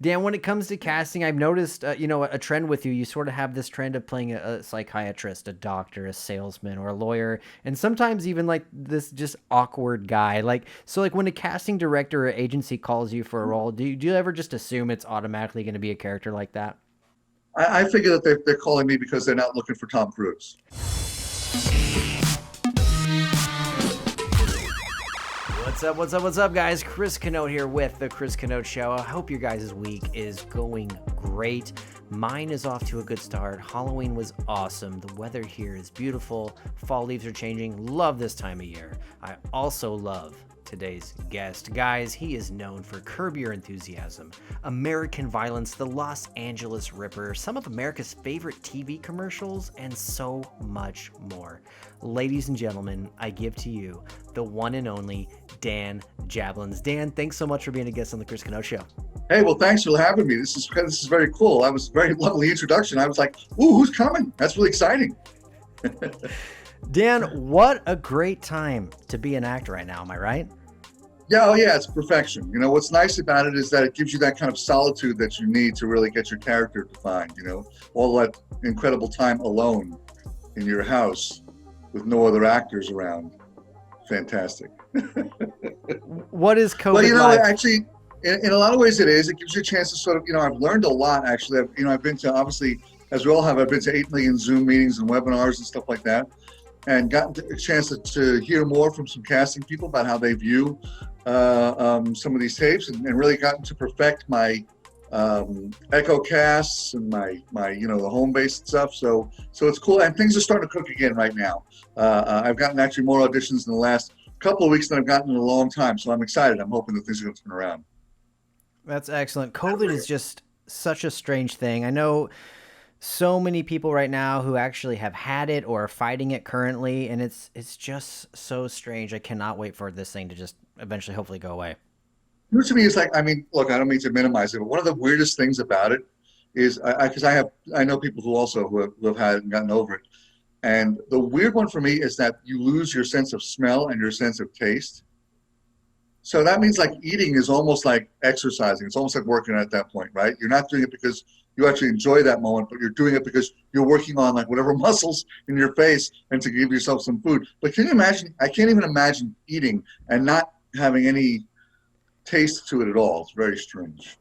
Dan, when it comes to casting, I've noticed, a trend with you. You sort of have this trend of playing a psychiatrist, a doctor, a salesman, or a lawyer, and sometimes even like this just awkward guy. Like when a casting director or agency calls you for a role, do you ever just assume it's automatically going to be a character like that? I figure that they're calling me because they're not looking for Tom Cruise. What's up, guys? Chris Canote here with The Chris Canote Show. I hope your guys' week is going great. Mine is off to a good start. Halloween was awesome. The weather here is beautiful. Fall leaves are changing. Love this time of year. I also love today's guest. Guys, he is known for Curb Your Enthusiasm, American Violence, The Los Angeles Ripper, some of America's favorite TV commercials, and so much more. Ladies and gentlemen, I give to you the one and only Dan Jablons. Dan, thanks so much for being a guest on the Chris Canote Show. Hey, well, thanks for having me. This is very cool. That was a very lovely introduction. I was like, ooh, who's coming? That's really exciting. Dan, what a great time to be an actor right now. Am I right? Yeah, oh yeah, it's perfection. You know, what's nice about it is that it gives you that kind of solitude that you need to really get your character defined, all that incredible time alone in your house with no other actors around. Fantastic. What is COVID Well, like? actually, in a lot of ways it is. It gives you a chance to sort of, I've learned a lot, actually. I've been to, obviously, as we all have, I've been to 8 million Zoom meetings and webinars and stuff like that, and gotten a chance to hear more from some casting people about how they view some of these tapes, and really gotten to perfect my echo casts and my the home-based stuff. So it's cool, and things are starting to cook again right now. I've gotten actually more auditions in the last couple of weeks than I've gotten in a long time, so I'm excited. I'm hoping that things are going to turn around. That's excellent. COVID is just such a strange thing. I know so many people right now who actually have had it or are fighting it currently, and it's just so strange. I cannot wait for this thing to just eventually hopefully go away. To me, it's like, look, I don't mean to minimize it, but one of the weirdest things about it is, because I know people who have had it and gotten over it, and the weird one for me is that you lose your sense of smell and your sense of taste. So that means like eating is almost like exercising. It's almost like working at that point, right? You're not doing it because you actually enjoy that moment, but you're doing it because you're working on like whatever muscles in your face and to give yourself some food. But can you imagine? I can't even imagine eating and not having any taste to it at all. It's very strange.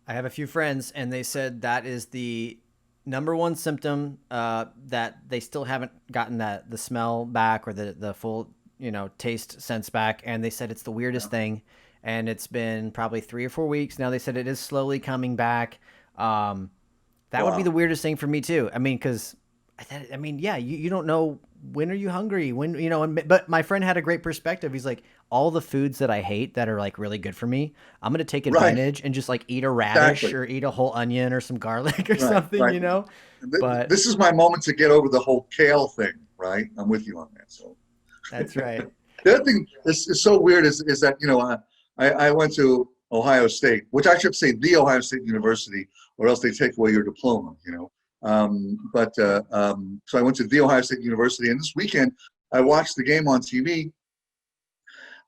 I have a few friends, and they said that is the number one symptom, that they still haven't gotten the smell back or the full taste sense back. And they said it's the weirdest thing, and it's been probably 3 or 4 weeks now. They said it is slowly coming back. That would be the Wow. weirdest thing for me too. I mean, because yeah, you don't know when are you hungry, when but my friend had a great perspective. He's like, all the foods that I hate that are like really good for me, I'm gonna take Right. advantage and just like eat a radish Exactly. or eat a whole onion or some garlic or Right. Right. something. But This is my moment to get over the whole kale thing, right? I'm with you on that. So that's right. the other thing is so weird is that, I went to Ohio State, which I should say the Ohio State University, or else they take away your diploma. So I went to the Ohio State University, and this weekend I watched the game on TV.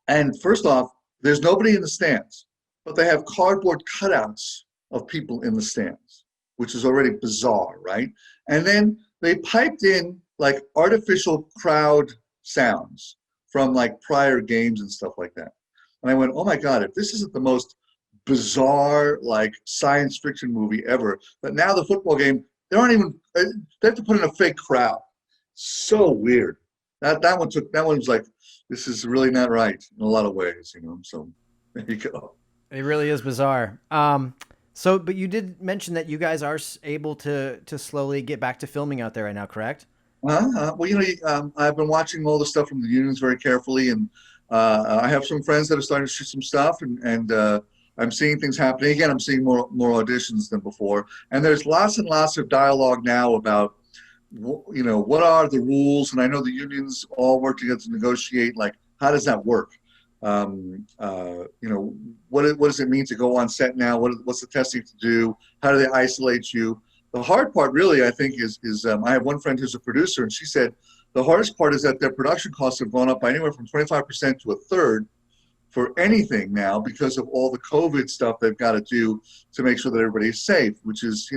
And first off, there's nobody in the stands, but they have cardboard cutouts of people in the stands, which is already bizarre, right? And then they piped in like artificial crowd sounds from like prior games and stuff like that. And I went, oh my God, if this isn't the most bizarre like science fiction movie ever, but now the football game, they aren't even, they have to put in a fake crowd. So weird. That one was like, this is really not right in a lot of ways. So there you go. It really is bizarre. But you did mention that you guys are able to slowly get back to filming out there right now, correct? Well, I've been watching all the stuff from the unions very carefully, and I have some friends that are starting to shoot some stuff, and I'm seeing things happening. Again, I'm seeing more auditions than before, and there's lots and lots of dialogue now about, what are the rules, and I know the unions all work together to negotiate, like, how does that work? What does it mean to go on set now? What's the testing to do? How do they isolate you? The hard part, really, I think, is I have one friend who's a producer, and she said the hardest part is that their production costs have gone up by anywhere from 25% to a third for anything now because of all the COVID stuff they've got to do to make sure that everybody's safe. Which is,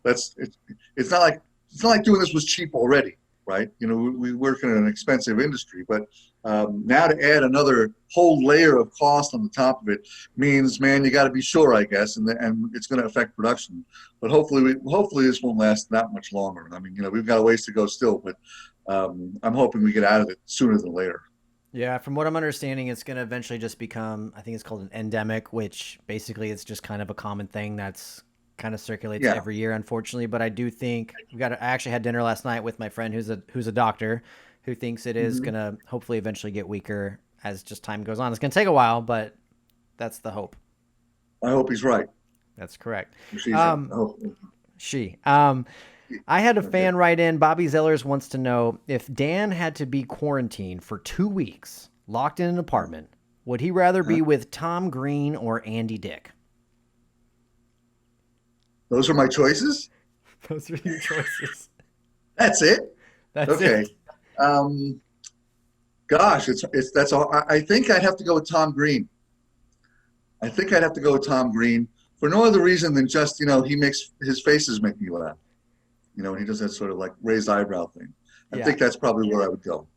it's not like doing this was cheap already, right? We work in an expensive industry, but now to add another whole layer of cost on the top of it means, man, you got to be sure, I guess, and it's going to affect production. But hopefully this won't last that much longer. I mean, we've got a ways to go still, but I'm hoping we get out of it sooner than later. Yeah, from what I'm understanding, it's going to eventually just become, I think it's called an endemic, which basically it's just kind of a common thing that's kind of circulates every year, unfortunately. But I do think I actually had dinner last night with my friend who's a doctor who thinks it is going to hopefully eventually get weaker as just time goes on. It's going to take a while, but that's the hope. I hope he's right. That's correct. She. I had a fan write in. Bobby Zellers wants to know if Dan had to be quarantined for 2 weeks, locked in an apartment, would he rather be with Tom Green or Andy Dick? Those are my choices? Those are your choices. That's it? That's okay. It. Gosh, that's all. I think I'd have to go with Tom Green. For no other reason than just, he makes his faces make me laugh. He does that sort of like raised eyebrow thing. I think that's probably where I would go.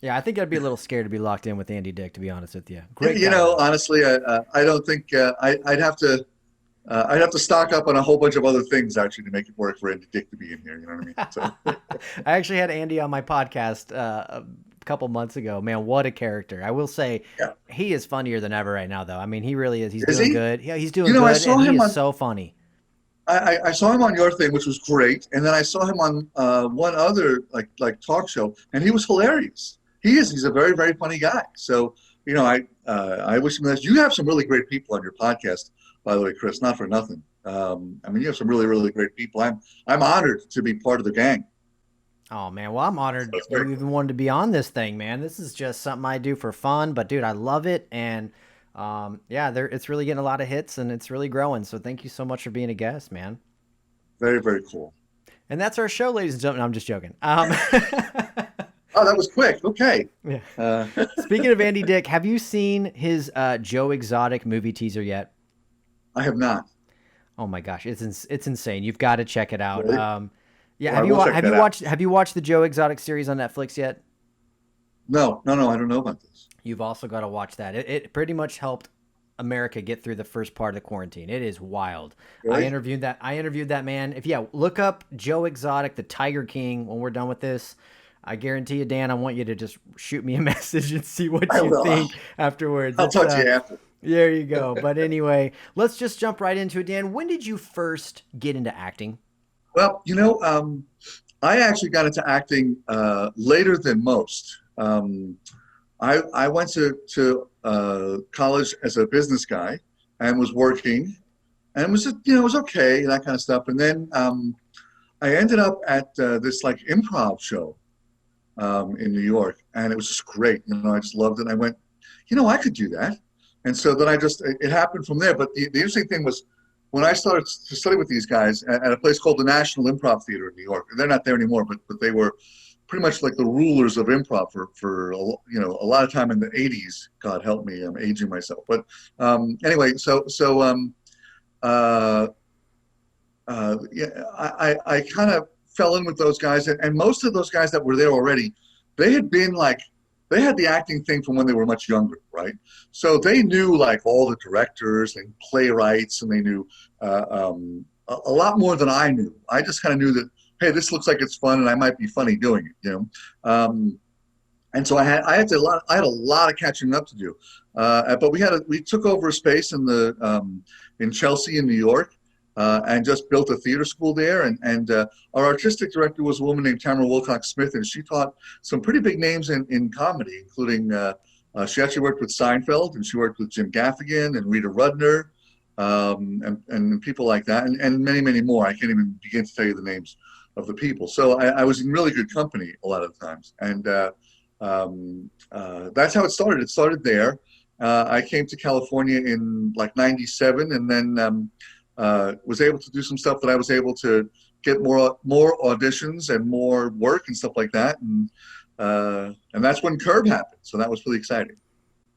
Yeah, I think I'd be a little scared to be locked in with Andy Dick, to be honest with you. Great. Honestly, I don't think I'd have to stock up on a whole bunch of other things actually to make it work for Andy Dick to be in here. You know what I mean? So. I actually had Andy on my podcast a couple months ago. Man, what a character! I will say, he is funnier than ever right now, though. I mean, he really is. He's doing good. Yeah, he's doing good. He is so funny. I saw him on your thing, which was great, and then I saw him on one other like talk show, and he was hilarious. He's a very, very funny guy. So I wish him the best. You have some really great people on your podcast, by the way, Chris. Not for nothing. You have some really, really great people. I'm honored to be part of the gang. Oh man, well I'm honored you even wanted to be on this thing, man. This is just something I do for fun, but dude, I love it, and it's really getting a lot of hits and it's really growing. So thank you so much for being a guest, man. Very, very cool. And that's our show, ladies and gentlemen. No, I'm just joking. Oh, that was quick. Okay. Yeah. Speaking of Andy Dick, have you seen his Joe Exotic movie teaser yet? I have not. Oh my gosh, it's insane. You've got to check it out. Really? Yeah. Well, have you watched the Joe Exotic series on Netflix yet? No, I don't know about this. You've also got to watch that. It pretty much helped America get through the first part of the quarantine. It is wild. Really? I interviewed that man. Look up Joe Exotic, the Tiger King when we're done with this. I guarantee you, Dan, I want you to just shoot me a message and see what you think afterwards. I'll talk to you after. There you go. But anyway, let's just jump right into it, Dan. When did you first get into acting? Well, I actually got into acting later than most. I went to college as a business guy and was working, and it was okay, that kind of stuff. And then I ended up at this like improv show in New York, and it was just great. I just loved it. I went, I could do that. And so then it happened from there. But the interesting thing was when I started to study with these guys at a place called the National Improv Theater in New York. They're not there anymore, but they were pretty much like the rulers of improv for a lot of time in the 80s. God help me, I'm aging myself. But anyway, I kind of fell in with those guys, and most of those guys that were there already, they had the acting thing from when they were much younger, right? So they knew like all the directors and playwrights, and they knew a lot more than I knew. I just kind of knew that, hey, this looks like it's fun, and I might be funny doing it, And so I had a lot of catching up to do. But we took over a space in Chelsea in New York, and just built a theater school there. And our artistic director was a woman named Tamara Wilcox Smith, and she taught some pretty big names in comedy, including she actually worked with Seinfeld, and she worked with Jim Gaffigan and Rita Rudner, and people like that, and many, many more. I can't even begin to tell you the names of the people. So I was in really good company a lot of the times. And that's how it started. It started there. I came to California in like 97, and then was able to do some stuff that I was able to get more auditions and more work and stuff like that. And that's when Curb happened. So that was really exciting.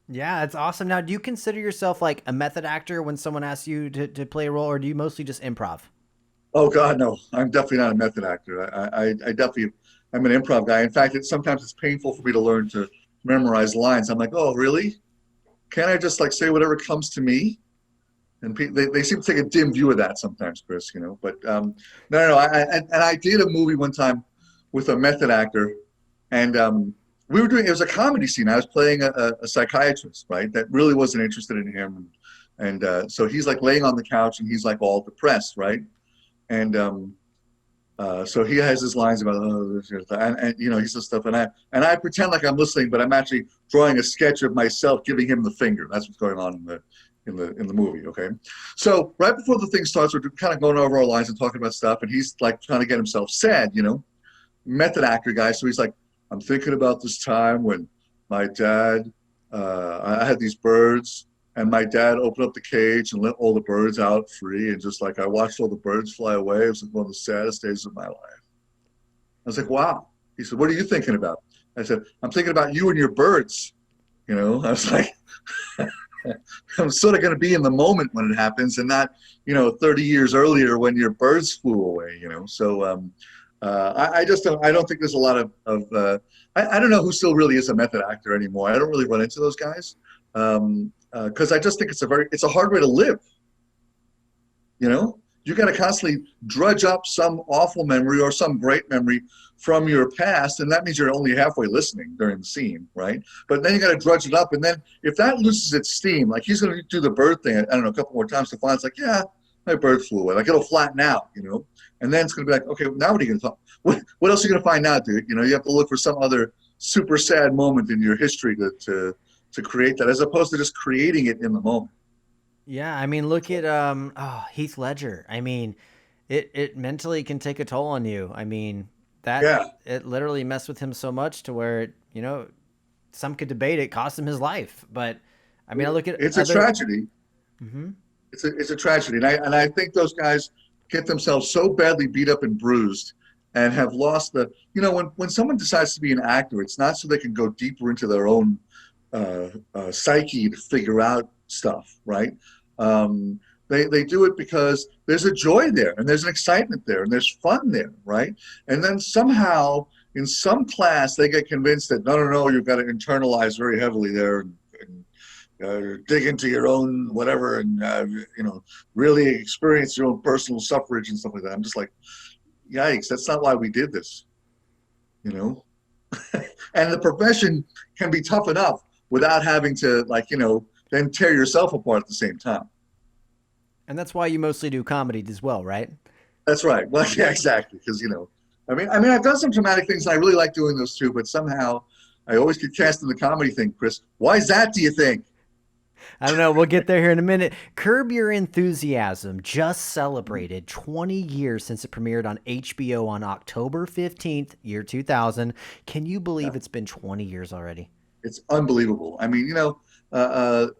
Yeah, it's awesome. Now, do you consider yourself like a method actor when someone asks you to play a role, or do you mostly just improv? Oh God, no! I'm definitely not a method actor. I definitely, I'm an improv guy. In fact, sometimes it's painful for me to learn to memorize lines. I'm like, oh, really? Can't I just like say whatever comes to me? And they seem to take a dim view of that sometimes, Chris. But no. And I did a movie one time with a method actor, and we were doing it was a comedy scene. I was playing a psychiatrist, right? That really wasn't interested in him, and so he's like laying on the couch and he's like all depressed, right? And so he has his lines about and he says stuff, and I pretend like I'm listening, but I'm actually drawing a sketch of myself giving him the finger. That's what's going on in the movie. Okay, so right before the thing starts, we're kind of going over our lines and talking about stuff, and he's like trying to get himself sad, method actor guy. So he's like, I'm thinking about this time when my dad, I had these birds, and my dad opened up the cage and let all the birds out free, and just like I watched all the birds fly away. It was like one of the saddest days of my life. I was like, wow. He said, what are you thinking about? I said, I'm thinking about you and your birds. I was like, I'm sort of going to be in the moment when it happens, and not 30 years earlier when your birds flew away. So I just don't think there's a lot I don't know who still really is a method actor anymore. I don't really run into those guys, because I just think it's a hard way to live. You got to constantly drudge up some awful memory or some great memory from your past, and that means you're only halfway listening during the scene, right? But then you got to drudge it up, and then if that loses its steam, like he's going to do the bird thing, I don't know, a couple more times to find it's like, yeah, my bird flew away, like it'll flatten out, and then it's going to be like, okay, now what are you going to talk? What else are you going to find out, dude? You have to look for some other super sad moment in your history to create that, as opposed to just creating it in the moment. Yeah, I mean, look at Heath Ledger. I mean, it mentally can take a toll on you. I mean, that Yeah, it literally messed with him so much to where some could debate it cost him his life. But I mean, I look at it's a other. tragedy. Mhm. It's a tragedy, and I think those guys get themselves so badly beat up and bruised, and have lost when someone decides to be an actor, it's not so they can go deeper into their own psyche to figure out stuff, right? They do it because there's a joy there, and there's an excitement there, and there's fun there, right? And then somehow in some class they get convinced that no, you've got to internalize very heavily there, and dig into your own whatever, and really experience your own personal suffrage and stuff like that. I'm just like, yikes, that's not why we did this, you know. And the profession can be tough enough without having to then tear yourself apart at the same time. And that's why you mostly do comedy as well, right? That's right. Well, yeah, exactly. Because I mean, I've done some dramatic things, and I really like doing those too. But somehow, I always get cast in the comedy thing. Chris, why is that? Do you think? I don't know. We'll get there here in a minute. Curb Your Enthusiasm just celebrated 20 years since it premiered on HBO on October 15th, year 2000. Can you Yeah, believe it's been 20 years already? it's unbelievable. I mean, Curb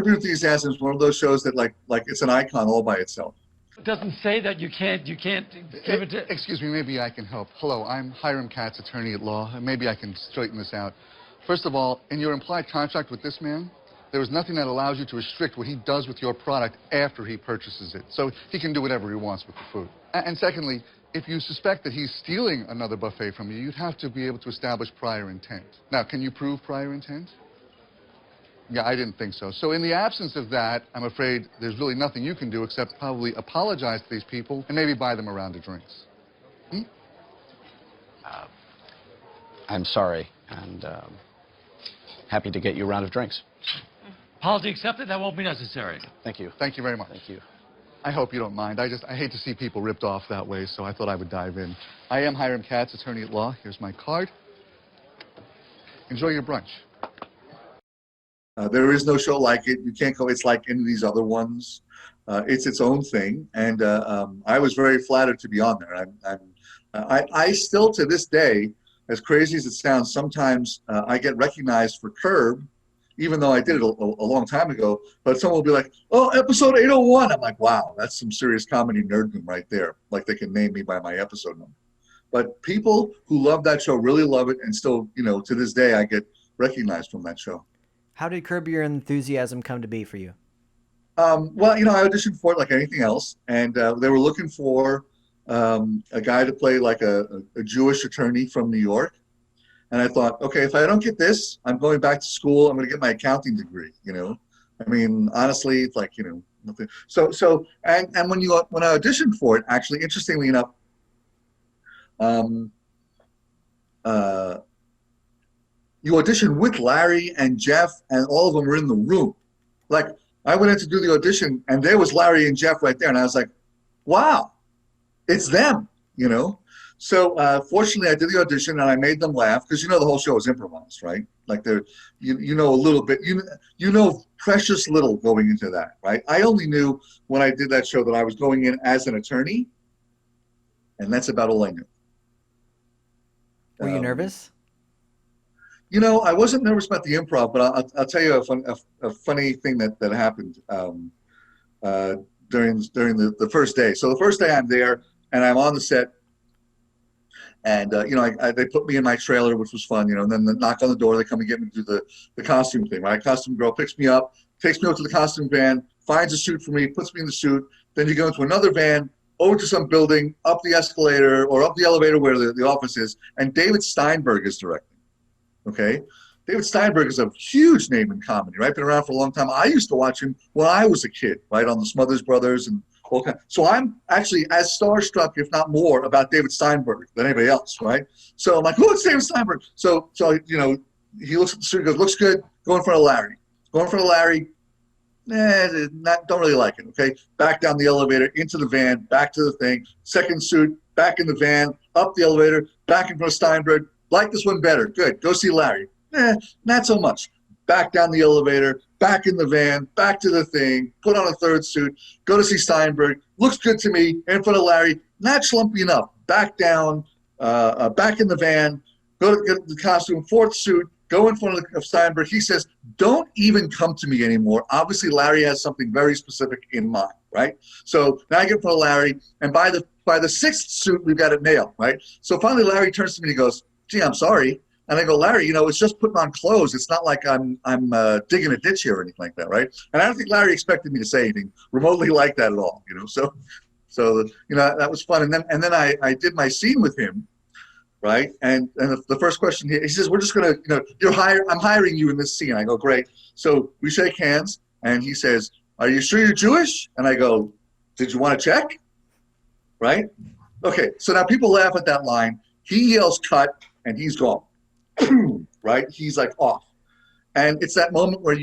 Your Enthusiasm is one of those shows that like it's an icon all by itself. It doesn't say that you can't give it to. Excuse me, maybe I can help. Hello, I'm Hiram Katz, attorney at law, and maybe I can straighten this out. First of all, in your implied contract with this man, there is nothing that allows you to restrict what he does with your product after he purchases it. So he can do whatever he wants with the food. And secondly, if you suspect that he's stealing another buffet from you, you'd have to be able to establish prior intent. Now, can you prove prior intent? Yeah, I didn't think so. So in the absence of that, I'm afraid there's really nothing you can do except probably apologize to these people and maybe buy them a round of drinks. Hmm? I'm sorry, and happy to get you a round of drinks. Apology accepted. That won't be necessary. Thank you. Thank you very much. Thank you. I hope you don't mind. I hate to see people ripped off that way, so I thought I would dive in. I am Hiram Katz, attorney at law. Here's my card. Enjoy your brunch. There is no show like it. You can't go. It's like any of these other ones. It's its own thing, and I was very flattered to be on there. I still, to this day, as crazy as it sounds, sometimes I get recognized for Curb, even though I did it a long time ago. But someone will be like, "Oh, episode 801." I'm like, "Wow, that's some serious comedy nerddom right there." Like they can name me by my episode number. But people who love that show really love it, and still, to this day, I get recognized from that show. How did Curb Your Enthusiasm come to be for you? Well, I auditioned for it like anything else, and they were looking for a guy to play like a Jewish attorney from New York. And I thought, okay, if I don't get this, I'm going back to school. I'm going to get my accounting degree. I mean, honestly, it's like, nothing. And when I auditioned for it, actually, interestingly enough, you audition with Larry and Jeff, and all of them were in the room. Like, I went in to do the audition, and there was Larry and Jeff right there, and I was like, wow, it's them, So fortunately, I did the audition, and I made them laugh, because the whole show is improvised, right? Like, a little bit, precious little going into that, right? I only knew when I did that show that I was going in as an attorney, and that's about all I knew. Were you nervous? I wasn't nervous about the improv, but I'll tell you a funny thing that happened during the first day. So the first day I'm there, and I'm on the set, and they put me in my trailer, which was fun, and then they knock on the door, they come and get me to do the costume thing, right? Costume girl picks me up, takes me over to the costume van, finds a suit for me, puts me in the suit. Then you go into another van, over to some building, up the escalator or up the elevator where the office is, and David Steinberg is directing. Okay, David Steinberg is a huge name in comedy, right? Been around for a long time. I used to watch him when I was a kid, right, on the Smothers Brothers and all kind. So I'm actually as starstruck, if not more, about David Steinberg than anybody else, right? So I'm like, oh, it's David Steinberg. So he looks at the suit, goes, looks good. Go in front of Larry. Go in front of Larry. Don't really like it. Okay, back down the elevator, into the van, back to the thing. Second suit, back in the van, up the elevator, back in front of Steinberg. Like this one better. Good. Go see Larry. Not so much. Back down the elevator, back in the van, back to the thing, put on a third suit, go to see Steinberg. Looks good to me. In front of Larry. Not schlumpy enough. Back down, back in the van, go to get the costume, fourth suit, go in front of Steinberg. He says, don't even come to me anymore. Obviously, Larry has something very specific in mind, right? So now I get in front of Larry, and by the sixth suit, we've got it nailed, right? So finally, Larry turns to me and he goes, gee, I'm sorry. And I go, Larry, it's just putting on clothes. It's not like I'm digging a ditch here or anything like that, right? And I don't think Larry expected me to say anything remotely like that at all, So that was fun. And then I did my scene with him, right? And the first question he says, we're just gonna, I'm hiring you in this scene. I go, great. So we shake hands, and he says, are you sure you're Jewish? And I go, did you want to check? Right? Okay. So now people laugh at that line. He yells cut, and he's gone. Right? He's like off. And it's that moment where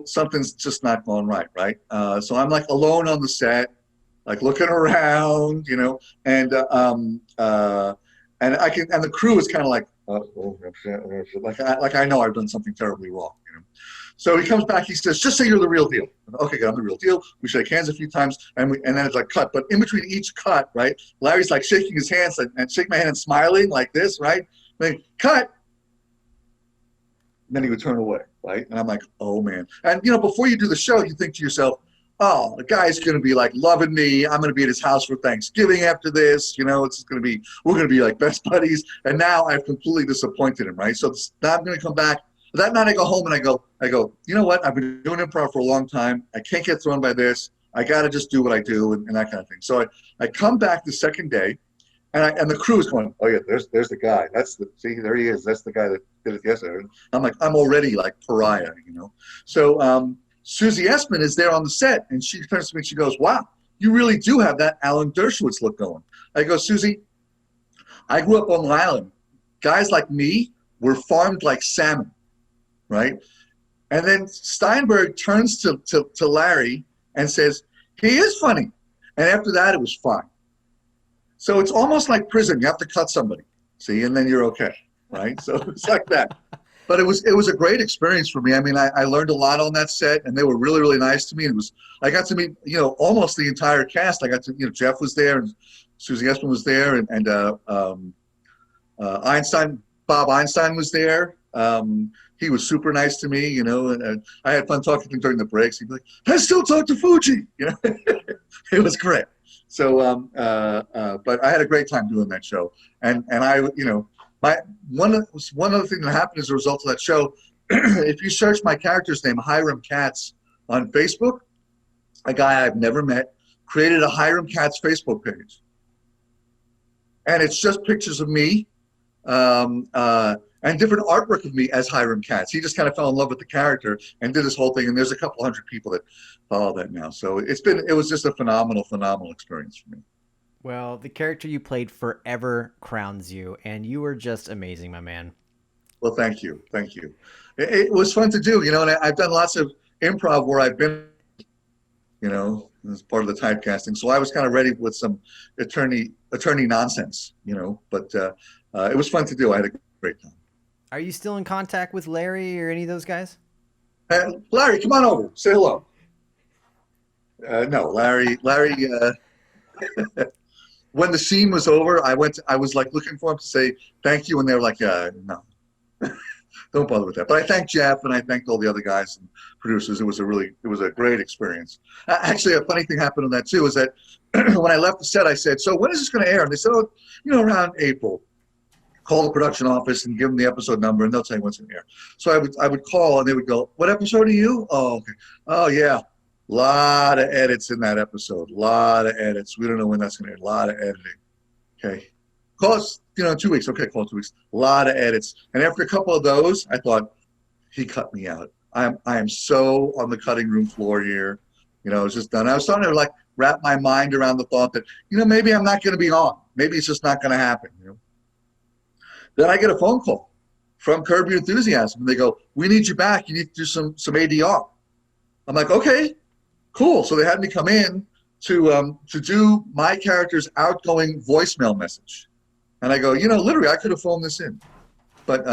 something's just not going right, right? So I'm like alone on the set, like looking around, and the crew is kind of like, like I know I've done something terribly wrong, So he comes back, he says, just say you're the real deal. Okay, good, I'm the real deal. We shake hands a few times, and then it's like cut. But in between each cut, right, Larry's like shaking his hands and shaking my hand and smiling like this, right? Then cut. And then he would turn away, right? And I'm like, oh, man. And, before you do the show, you think to yourself, oh, the guy's going to be like loving me. I'm going to be at his house for Thanksgiving after this. We're going to be like best buddies. And now I've completely disappointed him, right? So now I'm going to come back. That night I go home and I go, you know what? I've been doing improv for a long time. I can't get thrown by this. I got to just do what I do and that kind of thing. So I come back the second day, and the crew is going, oh yeah, there's the guy. See, there he is. That's the guy that did it yesterday. And I'm like, I'm already like pariah, So Susie Essman is there on the set, and she turns to me and she goes, wow, you really do have that Alan Dershowitz look going. I go, Susie, I grew up on Long Island. Guys like me were farmed like salmon, right? And then Steinberg turns to Larry and says, he is funny. And after that, it was fine. So it's almost like prison. You have to cut somebody, see, and then you're okay, right? So it's like that. But it was a great experience for me. I mean, I learned a lot on that set, and they were really, really nice to me. And I got to meet, almost the entire cast. I got to, Jeff was there, and Susie Essman was there, and Bob Einstein was there. He was super nice to me, and I had fun talking to him during the breaks. He'd be like, I still talk to Fuji, It was great. So, but I had a great time doing that show. And I, one other thing that happened as a result of that show, if you search my character's name, Hiram Katz, on Facebook, a guy I've never met created a Hiram Katz Facebook page. And it's just pictures of me and different artwork of me as Hiram Katz. He just kind of fell in love with the character and did this whole thing. And there's a couple hundred people that follow that now. So it was just a phenomenal experience for me. Well, the character you played forever crowns you, and you were just amazing, my man. Well, thank you. It was fun to do, and I've done lots of improv where I've been, as part of the typecasting. So I was kind of ready with some attorney nonsense, but it was fun to do. I had a great time. Are you still in contact with Larry or any of those guys? Larry, come on over. Say hello. No, Larry. When the scene was over, I was like looking for him to say thank you, and they were like, no, don't bother with that. But I thanked Jeff and I thanked all the other guys and producers. It was a great experience. Actually, a funny thing happened on that too, is that when I left the set, I said, so when is this going to air? And they said, oh, around April. Call the production office and give them the episode number, and they'll tell you what's in the air. So I would call, and they would go, what episode are you? Oh, okay. Oh, yeah. Lot of edits in that episode. Lot of edits. We don't know when that's going to air. A lot of editing. Okay. Call us, 2 weeks. Okay, call 2 weeks. A lot of edits. And after a couple of those, I thought, he cut me out. I am so on the cutting room floor here. It's just done. I was starting to wrap my mind around the thought that, maybe I'm not going to be on. Maybe it's just not going to happen. Then I get a phone call from Curb Your Enthusiasm, and they go, we need you back. You need to do some ADR. I'm like, okay, cool. So they had me come in to do my character's outgoing voicemail message. And I go, literally, I could have phoned this in. But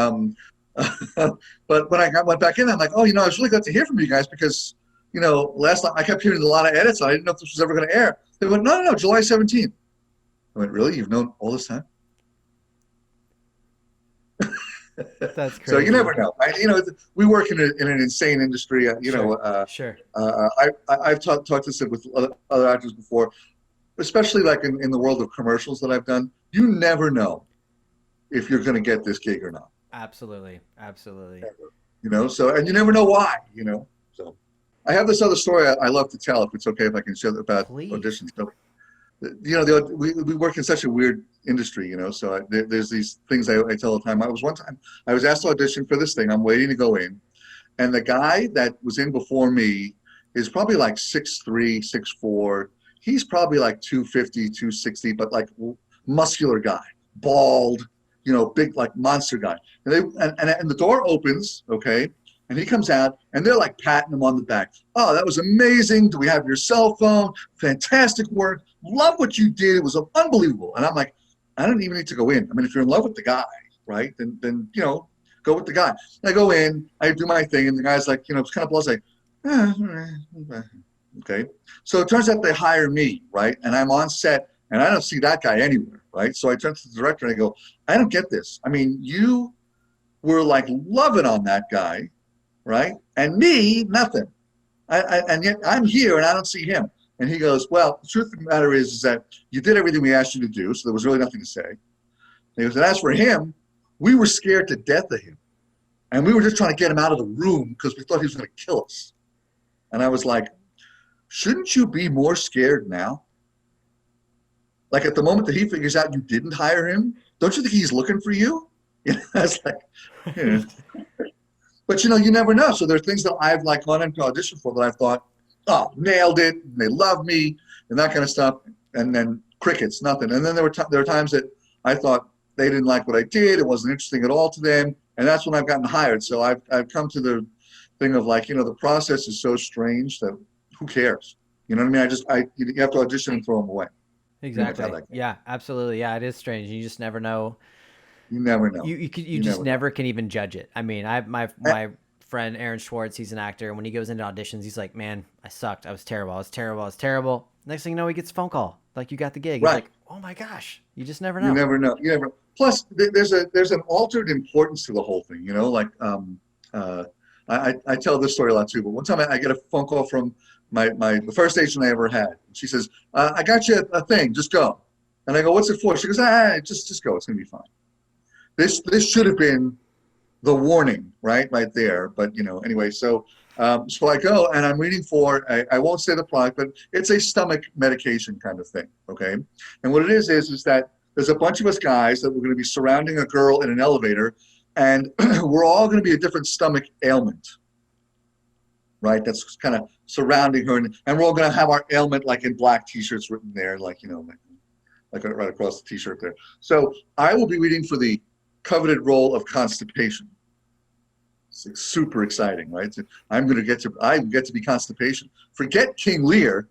but when I went back in, I'm like, oh, I was really glad to hear from you guys because, last night I kept hearing a lot of edits. I didn't know if this was ever going to air. They went, no, July 17th. I went, really? You've known all this time? That's crazy. So you never know. We work in an insane industry. Sure. I've talked this with other actors before, especially in the world of commercials that I've done. You never know if you're going to get this gig or not. Absolutely. So, and you never know why. So I have this other story I love to tell, if it's okay, if I can share about Please. Auditions. So, we work in such a weird industry, so there's these things I tell all the time. I was asked to audition for this thing. I'm waiting to go in, and the guy that was in before me is probably like 6'3", 6'4". He's probably like 250, 260, but like muscular guy, bald, big like monster guy. And the door opens, okay, and he comes out, and they're like patting him on the back. Oh, that was amazing. Do we have your cell phone? Fantastic work. Love what you did. It was unbelievable. And I'm like, I don't even need to go in. I mean, if you're in love with the guy, right, then go with the guy. And I go in, I do my thing, and the guy's like, it's kind of blasé. Okay. So it turns out they hire me, right? And I'm on set, and I don't see that guy anywhere, right? So I turn to the director, and I go, I don't get this. I mean, you were like loving on that guy, right? And me, nothing. And yet I'm here, and I don't see him. And he goes, well, the truth of the matter is that you did everything we asked you to do, so there was really nothing to say. And he goes, and as for him, we were scared to death of him. And we were just trying to get him out of the room because we thought he was going to kill us. And I was like, shouldn't you be more scared now? Like at the moment that he figures out you didn't hire him, don't you think he's looking for you? I was like, But you never know. So there are things that I've gone into audition for that I've thought, oh, nailed it. They love me and that kind of stuff. And then crickets, nothing. And then there were times that I thought they didn't like what I did. It wasn't interesting at all to them. And that's when I've gotten hired. So I've come to the thing of the process is so strange that who cares? You know what I mean? You have to audition and throw them away. Exactly. Yeah, absolutely. Yeah, it is strange. You just never know. You never know. You just never can even judge it. I mean, my friend Aaron Schwartz, he's an actor, and when he goes into auditions, he's like, man, I sucked. I was terrible. Next thing you know, he gets a phone call. Like, you got the gig. Right. He's like, oh my gosh. You just never know. You never know. Plus, there's an altered importance to the whole thing. I tell this story a lot too, but one time I get a phone call from the first agent I ever had. She says, I got you a thing, just go. And I go, what's it for? She goes, just go, it's gonna be fine. This should have been the warning, right there. But anyway, so so I go and I'm reading for I won't say the product, but it's a stomach medication kind of thing. Okay, and what it is that there's a bunch of us guys that we're going to be surrounding a girl in an elevator, and we're all going to be a different stomach ailment. Right, that's kind of surrounding her, and we're all going to have our ailment like in black T-shirts written there, like right across the T-shirt there. So I will be reading for the coveted role of constipation. It's like super exciting, right? So I get to be constipation. Forget King Lear,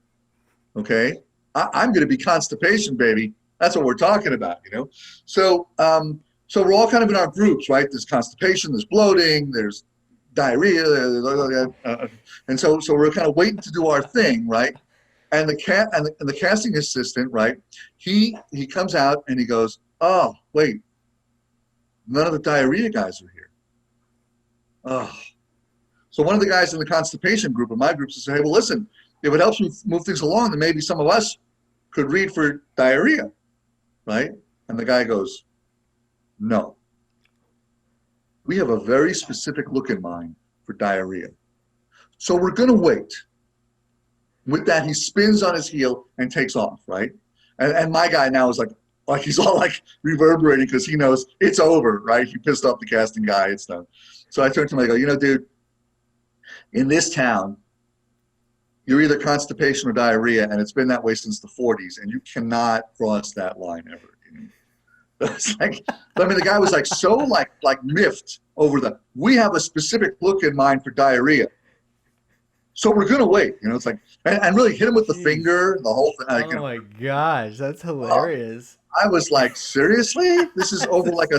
okay? I'm going to be constipation, baby. That's what we're talking about, So so we're all kind of in our groups, right? There's constipation, there's bloating, there's diarrhea, and so we're kind of waiting to do our thing, right? And the casting assistant, right? He comes out and he goes, "Oh, wait, none of the diarrhea guys are here." Oh, so one of the guys in the constipation group, in my group, says, "Hey, well, listen, if it helps move things along, then maybe some of us could read for diarrhea, right?" And the guy goes, "No. We have a very specific look in mind for diarrhea. So we're going to wait." With that, he spins on his heel and takes off, right? And my guy now is like he's all like reverberating because he knows it's over, right? He pissed off the casting guy. It's done. So I turn to him and I go, dude, in this town, you're either constipation or diarrhea, and it's been that way since the 40s, and you cannot cross that line ever. It's like, I mean, the guy was like so like miffed over we have a specific look in mind for diarrhea. So we're going to wait, it's like, and really hit him with the finger, the whole thing. Like, oh my gosh, that's hilarious. I was like, seriously? This is over like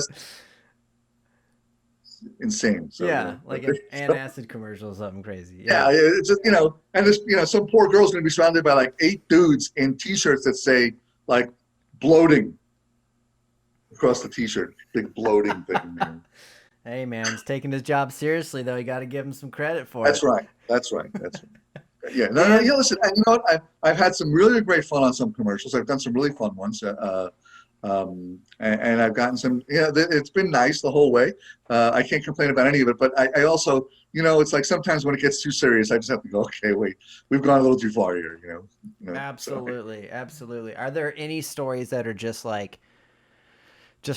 insane. So, yeah, like an antacid commercial or something crazy. Yeah, it's just, and this, some poor girl's going to be surrounded by like 8 dudes in T-shirts that say like bloating across the T-shirt, big bloating thing. Hey man, he's taking his job seriously though. You got to give him some credit for That's it. Right. That's right. Yeah. No. Listen. And you know what? I've had some really great fun on some commercials. I've done some really fun ones. And I've gotten some. It's been nice the whole way. I can't complain about any of it. But I also, it's like sometimes when it gets too serious, I just have to go. Okay, wait, we've gone a little too far here. Absolutely, absolutely. Are there any stories that are just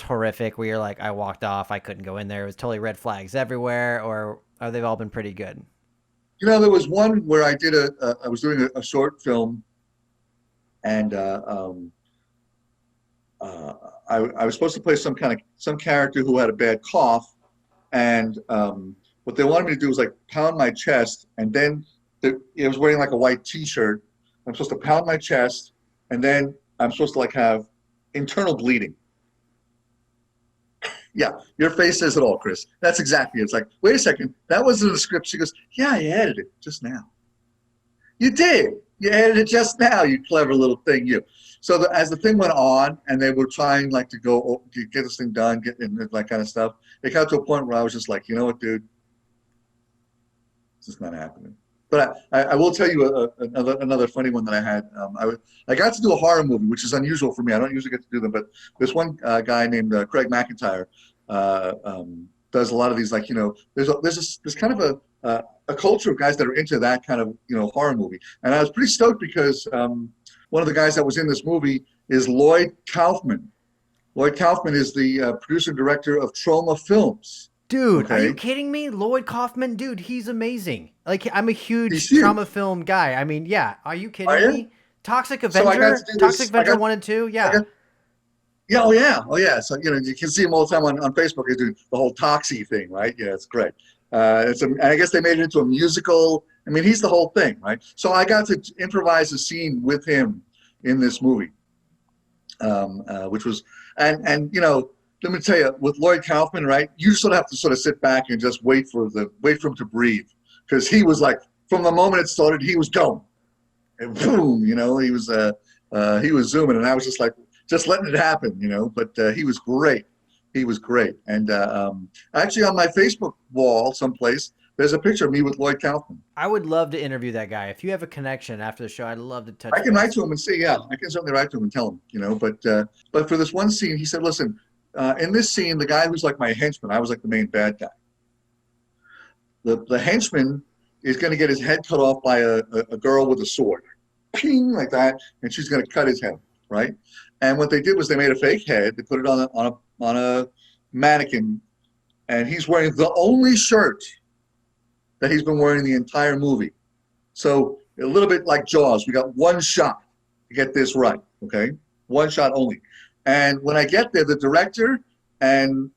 horrific where you're like, I walked off, I couldn't go in there, it was totally red flags everywhere, or are they all been pretty good? There was one where I did I was doing a short film, and I was supposed to play some character who had a bad cough, and what they wanted me to do was like pound my chest, and then it was wearing like a white T-shirt. I'm supposed to pound my chest, and then I'm supposed to like have internal bleeding. Yeah, your face says it all, Chris. That's exactly it. It's like, wait a second, that wasn't in the script. She goes, yeah, I added it just now. You did. You added it just now, you clever little thing, you. So as the thing went on, and they were trying like to get this thing done, get in that kind of stuff, it got to a point where I was just like, you know what, dude, it's just not happening. But I will tell you another funny one that I had. I got to do a horror movie, which is unusual for me. I don't usually get to do them, but this one guy named Craig McIntyre does a lot of these, like, there's kind of a culture of guys that are into that kind of horror movie. And I was pretty stoked because one of the guys that was in this movie is Lloyd Kaufman. Lloyd Kaufman is the producer and director of Trauma Films. Dude, okay? Are you kidding me? Lloyd Kaufman, dude, he's amazing. Like, I'm a huge trauma film guy. I mean, yeah. Are you kidding me? Toxic Avenger, Toxic Avenger 1 and 2, yeah. Oh yeah. So you can see him all the time on Facebook. He's doing the whole Toxie thing, right? Yeah, it's great. And I guess they made it into a musical. I mean, he's the whole thing, right? So I got to improvise a scene with him in this movie, which was and let me tell you, with Lloyd Kaufman, right? You sort of have to sort of sit back and just wait for him to breathe, because he was like, from the moment it started, he was going, and boom, he was zooming, and I was just like, just letting it happen, But he was great. He was great. And actually, on my Facebook wall, someplace, there's a picture of me with Lloyd Kaufman. I would love to interview that guy. If you have a connection after the show, I'd love to touch. I can write to him and see. Yeah, I can certainly write to him and tell him. But for this one scene, he said, "Listen, in this scene, the guy who's like my henchman, I was like the main bad guy. the henchman is going to get his head cut off by a girl with a sword, ping, like that, and she's going to cut his head, right? And what they did was they made a fake head, they put it on a mannequin, and he's wearing the only shirt that he's been wearing the entire movie. So a little bit like Jaws, we got one shot to get this right, okay? One shot only. And when I get there, the director and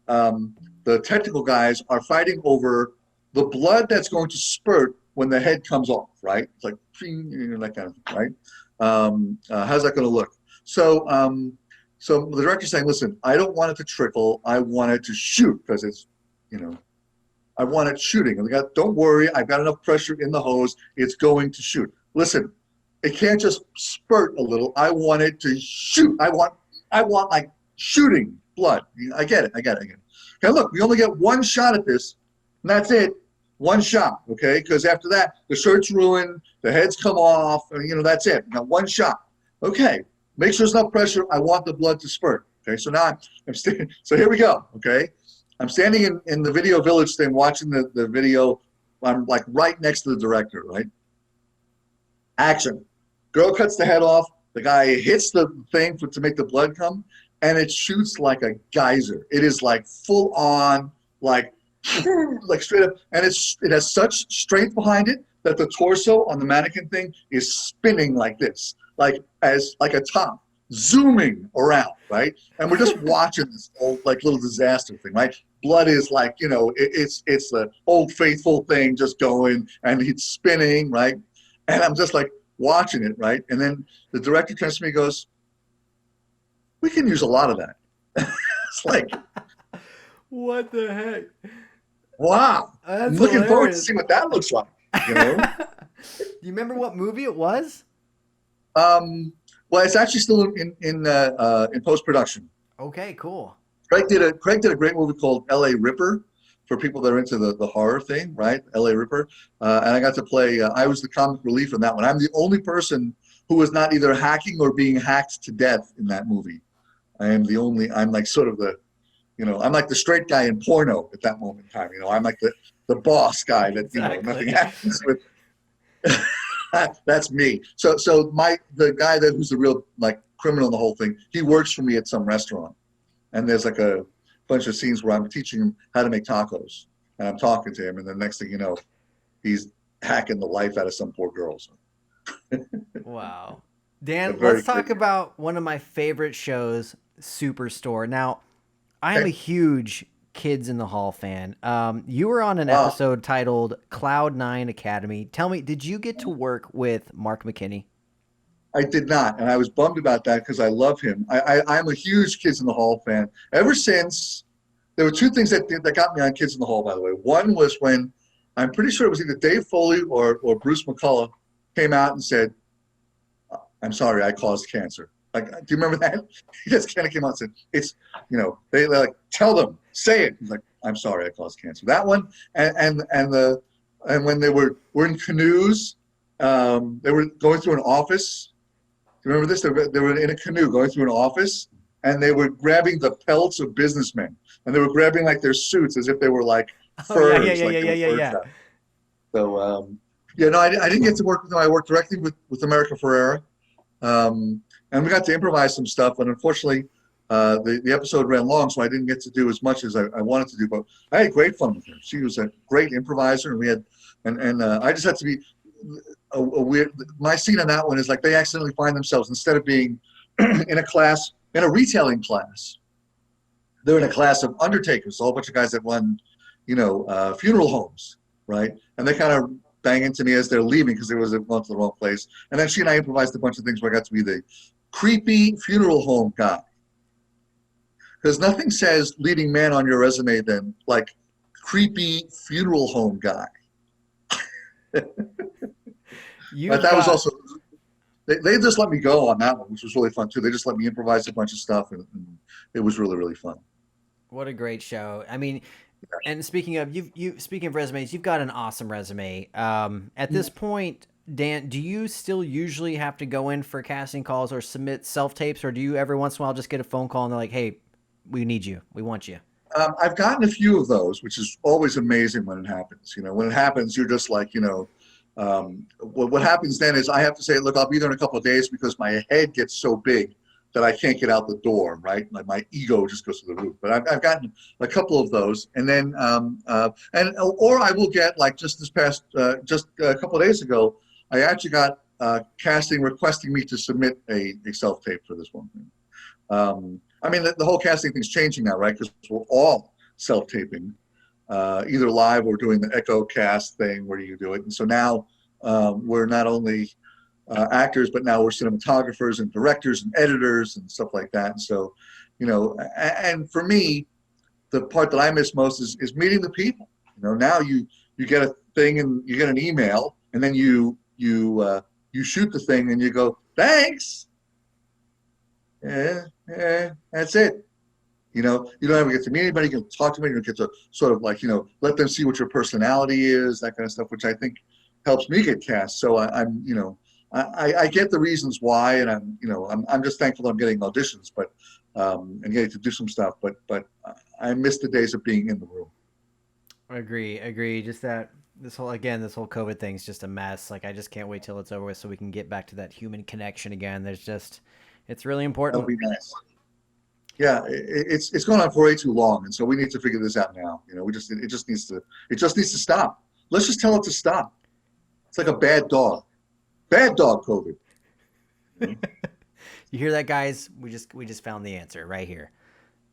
the technical guys are fighting over the blood that's going to spurt when the head comes off, right? It's like, that kind of thing, right? How's that going to look? So the director's saying, listen, I don't want it to trickle. I want it to shoot because it's, I want it shooting. And don't worry, I've got enough pressure in the hose. It's going to shoot. Listen, it can't just spurt a little. I want it to shoot. I want like shooting blood. I get it. Okay, look, we only get one shot at this, and that's it. One shot, okay? Because after that, the shirt's ruined, the heads come off, and that's it. Now, one shot. Okay, make sure there's enough pressure. I want the blood to spurt. Okay, so now I'm standing. So here we go, okay? I'm standing in the video village thing, watching the video. I'm like right next to the director, right? Action. Girl cuts the head off. The guy hits the thing to make the blood come, and it shoots like a geyser. It is like full on, like straight up, and it has such strength behind it that the torso on the mannequin thing is spinning like this, like a top, zooming around, right? And we're just watching this old like little disaster thing, right? Blood is like, it's the old faithful thing just going, and it's spinning, right? And I'm just like watching it, right? And then the director turns to me and goes, we can use a lot of that. It's like, what the heck? Wow. I'm looking forward to seeing what that looks like. Do you remember what movie it was? Well, it's actually still in post-production. Okay, cool. Craig did a great movie called L.A. Ripper for people that are into the horror thing, right? L.A. Ripper. And I got to play, I was the comic relief in that one. I'm the only person who was not either hacking or being hacked to death in that movie. I'm like sort of the, I'm like the straight guy in porno at that moment in time. I'm like the boss guy that, Exactly. Nothing happens with. That's me. So the guy who's the real like criminal in the whole thing, he works for me at some restaurant. And there's like a bunch of scenes where I'm teaching him how to make tacos, and I'm talking to him, and the next thing you know, he's hacking the life out of some poor girl. Wow. Dan, let's talk about one of my favorite shows, Superstore. Now, I am a huge Kids in the Hall fan. You were on an episode titled Cloud9 Academy. Tell me, did you get to work with Mark McKinney? I did not, and I was bummed about that because I love him. I'm a huge Kids in the Hall fan. Ever since, there were two things that got me on Kids in the Hall, by the way. One was when, I'm pretty sure it was either Dave Foley or Bruce McCullough came out and said, I'm sorry, I caused cancer. Like, do you remember that? He just kind of came out and said, it's, they're like, tell them, say it. He's like, I'm sorry, I caused cancer. That one, and when they were in canoes, they were going through an office. Do you remember this? They were in a canoe going through an office, and they were grabbing the pelts of businessmen, and they were grabbing like their suits as if they were like furs. Yeah. So, I didn't get to work with them. I worked directly with America Ferrera, and we got to improvise some stuff. And unfortunately, the episode ran long, so I didn't get to do as much as I wanted to do. But I had great fun with her. She was a great improviser, and we had, and I just had to be. A weird. My scene on that one is like they accidentally find themselves, instead of being in a retailing class, they're in a class of undertakers, a whole bunch of guys that run, funeral homes, right? And they kind of bang into me as they're leaving because they was going to the wrong place. And then she and I improvised a bunch of things where I got to be the creepy funeral home guy. Because nothing says leading man on your resume than like creepy funeral home guy. But that was also, they just let me go on that one, which was really fun too. They just let me improvise a bunch of stuff, and it was really, really fun. What a great show. I mean, and speaking of resumes, you've got an awesome resume. At this point, Dan, do you still usually have to go in for casting calls or submit self-tapes, or do you every once in a while just get a phone call and they're like, hey, we need you, we want you? I've gotten a few of those, which is always amazing when it happens. When it happens, you're just like, what happens then is I have to say, look, I'll be there in a couple of days because my head gets so big that I can't get out the door, right? Like my ego just goes to the roof. But I've gotten a couple of those, and then or I will get, like just this past just a couple of days ago, I actually got casting requesting me to submit a self-tape for this one thing. I mean, the whole casting thing's changing now, right? Because we're all self-taping, either live or doing the echo cast thing where you do it. And so now we're not only actors, but now we're cinematographers and directors and editors and stuff like that. And so, and for me, the part that I miss most is meeting the people. Now you get a thing and you get an email, and then you shoot the thing and you go, thanks. That's it. You don't ever get to meet anybody, you can talk to them, you don't get to sort of like, let them see what your personality is, that kind of stuff, which I think helps me get cast. So I get the reasons why, and I'm just thankful that I'm getting auditions, but and getting to do some stuff, but I miss the days of being in the room. I agree. Just that this whole COVID thing's just a mess. Like, I just can't wait till it's over with so we can get back to that human connection again. It's really important. That'll be nice. Yeah, it's going on for way too long, and so we need to figure this out now. It just needs to stop. Let's just tell it to stop. It's like a bad dog. Bad dog COVID. You hear that, guys? We just found the answer right here.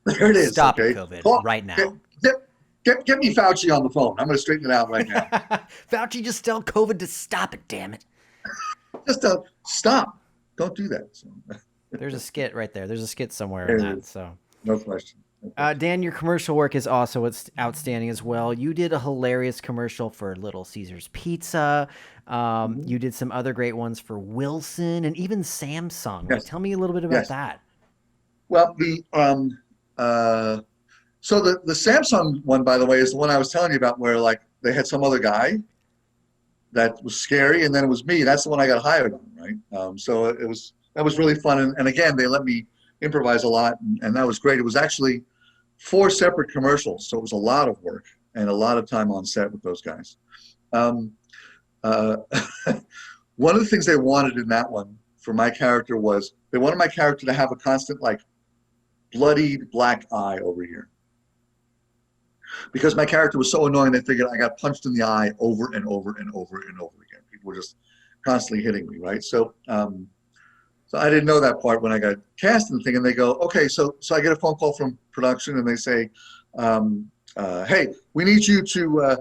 There it is. Stop okay? COVID right now. Get me Fauci on the phone. I'm going to straighten it out right now. Fauci, just tell COVID to stop it, damn it. Just stop. Don't do that. So. There's a skit right there. There's a skit somewhere in that. So no question. Dan, your commercial work is also outstanding as well. You did a hilarious commercial for Little Caesars Pizza. You did some other great ones for Wilson and even Samsung. Yes. Tell me a little bit about that. Well, so the Samsung one, by the way, is the one I was telling you about, where like they had some other guy that was scary, and then it was me. That's the one I got hired on, right? So that was really fun, and again, they let me improvise a lot, and that was great. It was actually 4 separate commercials, so it was a lot of work and a lot of time on set with those guys. One of the things they wanted in that one for my character was they wanted my character to have a constant, like, bloodied black eye over here. Because my character was so annoying, they figured I got punched in the eye over and over and over and over again. People were just constantly hitting me, right? So so I didn't know that part when I got cast in the thing, and they go, okay, so I get a phone call from production, and they say, hey, we need you to,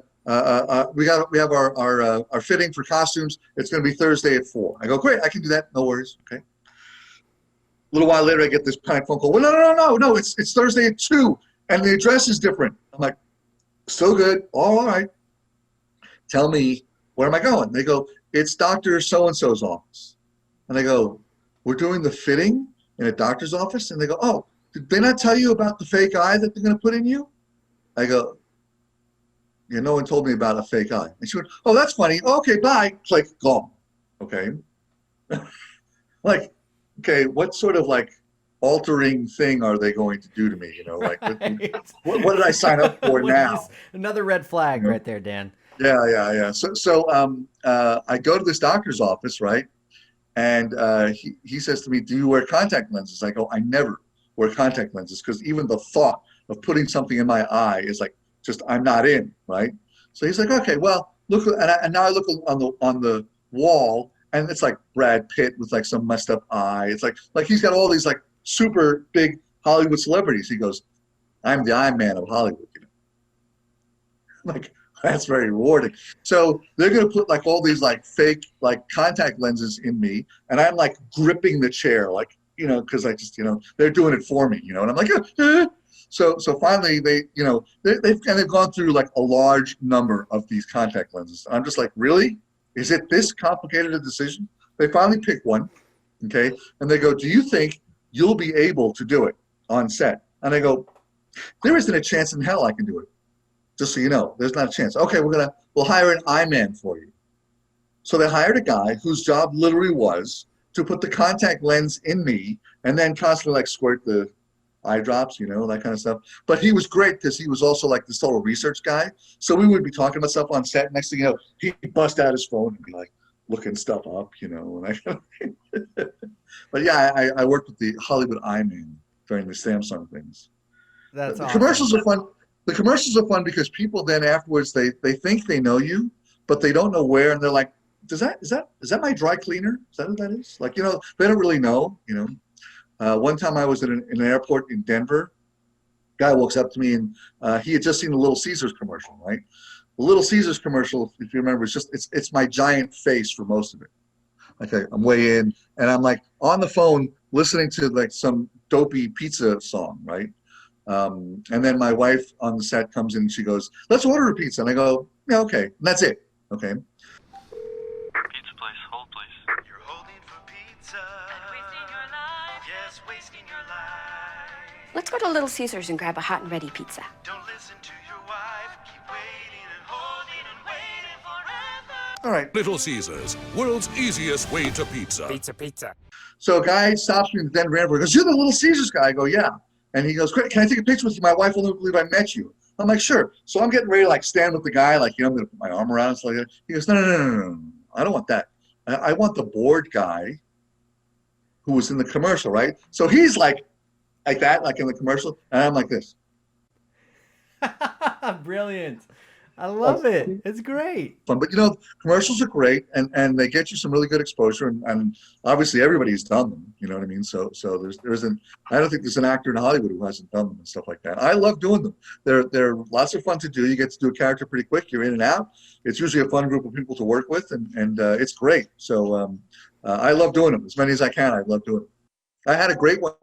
we have our fitting for costumes. It's going to be Thursday at 4. I go, great, I can do that. No worries. Okay. A little while later, I get this panic phone call. Well, no, it's Thursday at 2, and the address is different. I'm like, still good. All right. Tell me, where am I going? They go, it's Dr. So-and-so's office. And I go, we're doing the fitting in a doctor's office? And they go, oh, did they not tell you about the fake eye that they're going to put in you? I go, yeah, no one told me about a fake eye. And she went, oh, that's funny. Okay, bye. Click, gone. Okay. Like, okay, what sort of like altering thing are they going to do to me? Like, what did I sign up for now? Another red flag right there, Dan. Yeah. So I go to this doctor's office, right? And he says to me, do you wear contact lenses? I go, I never wear contact lenses, because even the thought of putting something in my eye is like, just, I'm not in, right? So he's like, okay, well, look, and now I look on the wall, and it's like Brad Pitt with like some messed up eye. It's like he's got all these like super big Hollywood celebrities. He goes, I'm the eye man of Hollywood. Like, that's very rewarding. So they're going to put like all these like fake like contact lenses in me, and I'm like gripping the chair, like, because I just, they're doing it for me, and I'm like, So finally they've gone through like a large number of these contact lenses. I'm just like, really? Is it this complicated a decision? They finally pick one, okay, and they go, do you think you'll be able to do it on set? And I go, there isn't a chance in hell I can do it. Just so you know, there's not a chance. Okay, we'll hire an eye man for you. So they hired a guy whose job literally was to put the contact lens in me and then constantly like squirt the eye drops, you know, that kind of stuff. But he was great because he was also like this total research guy. So we would be talking about stuff on set. Next thing you know, he'd bust out his phone and be like looking stuff up, you know. And but yeah, I worked with the Hollywood Eye Man during the Samsung things. That's The awesome. commercials are fun. The commercials are fun because people then afterwards they think they know you, but they don't know where, and they're like, is that my dry cleaner? Is that what that is? Like, you know, they don't really know, you know. One time I was in an airport in Denver. Guy walks up to me and he had just seen the Little Caesars commercial, right? The Little Caesars commercial, if you remember, it's my giant face for most of it. Okay, I'm way in, and I'm like on the phone listening to like some dopey pizza song, right? And then my wife on the set comes in and she goes, "Let's order a pizza." And I go, "Yeah, okay." And that's it. Okay. Pizza place, hold please. You're holding for pizza. And wasting your life. Yes, wasting your life. Let's go to Little Caesars and grab a hot and ready pizza. Don't listen to your wife. Keep waiting and holding and waiting forever. All right. Little Caesars, world's easiest way to pizza. Pizza. So a guy stops me in Denver Airport. He goes, "You're the Little Caesars guy." I go, "Yeah." And he goes, "Great, can I take a picture with you? My wife will never believe I met you." I'm like, "Sure." So I'm getting ready to like stand with the guy, like, you know, I'm gonna put my arm around him, so like that. He goes, No. I don't want that. I want the bored guy who was in the commercial, right? So he's like that, like in the commercial, and I'm like this. Brilliant. I love it. It's great. Fun. But you know, commercials are great, and they get you some really good exposure, and obviously everybody's done them. You know what I mean? So there isn't. I don't think there's an actor in Hollywood who hasn't done them and stuff like that. I love doing them. They're lots of fun to do. You get to do a character pretty quick. You're in and out. It's usually a fun group of people to work with, and it's great. So I love doing them as many as I can. I love doing them. I had a great one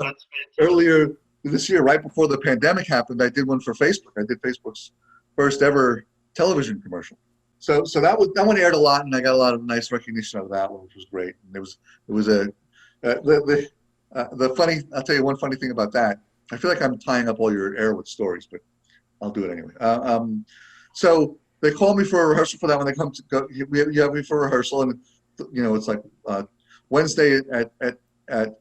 earlier this year, right before the pandemic happened. I did one for Facebook. I did Facebook's first ever television commercial. So that one aired a lot, and I got a lot of nice recognition out of that one, which was great. And it was the funny. I'll tell you one funny thing about that. I feel like I'm tying up all your air with stories, but I'll do it anyway. So they called me for a rehearsal for that when they come to go. You have me for a rehearsal, and you know it's like Wednesday at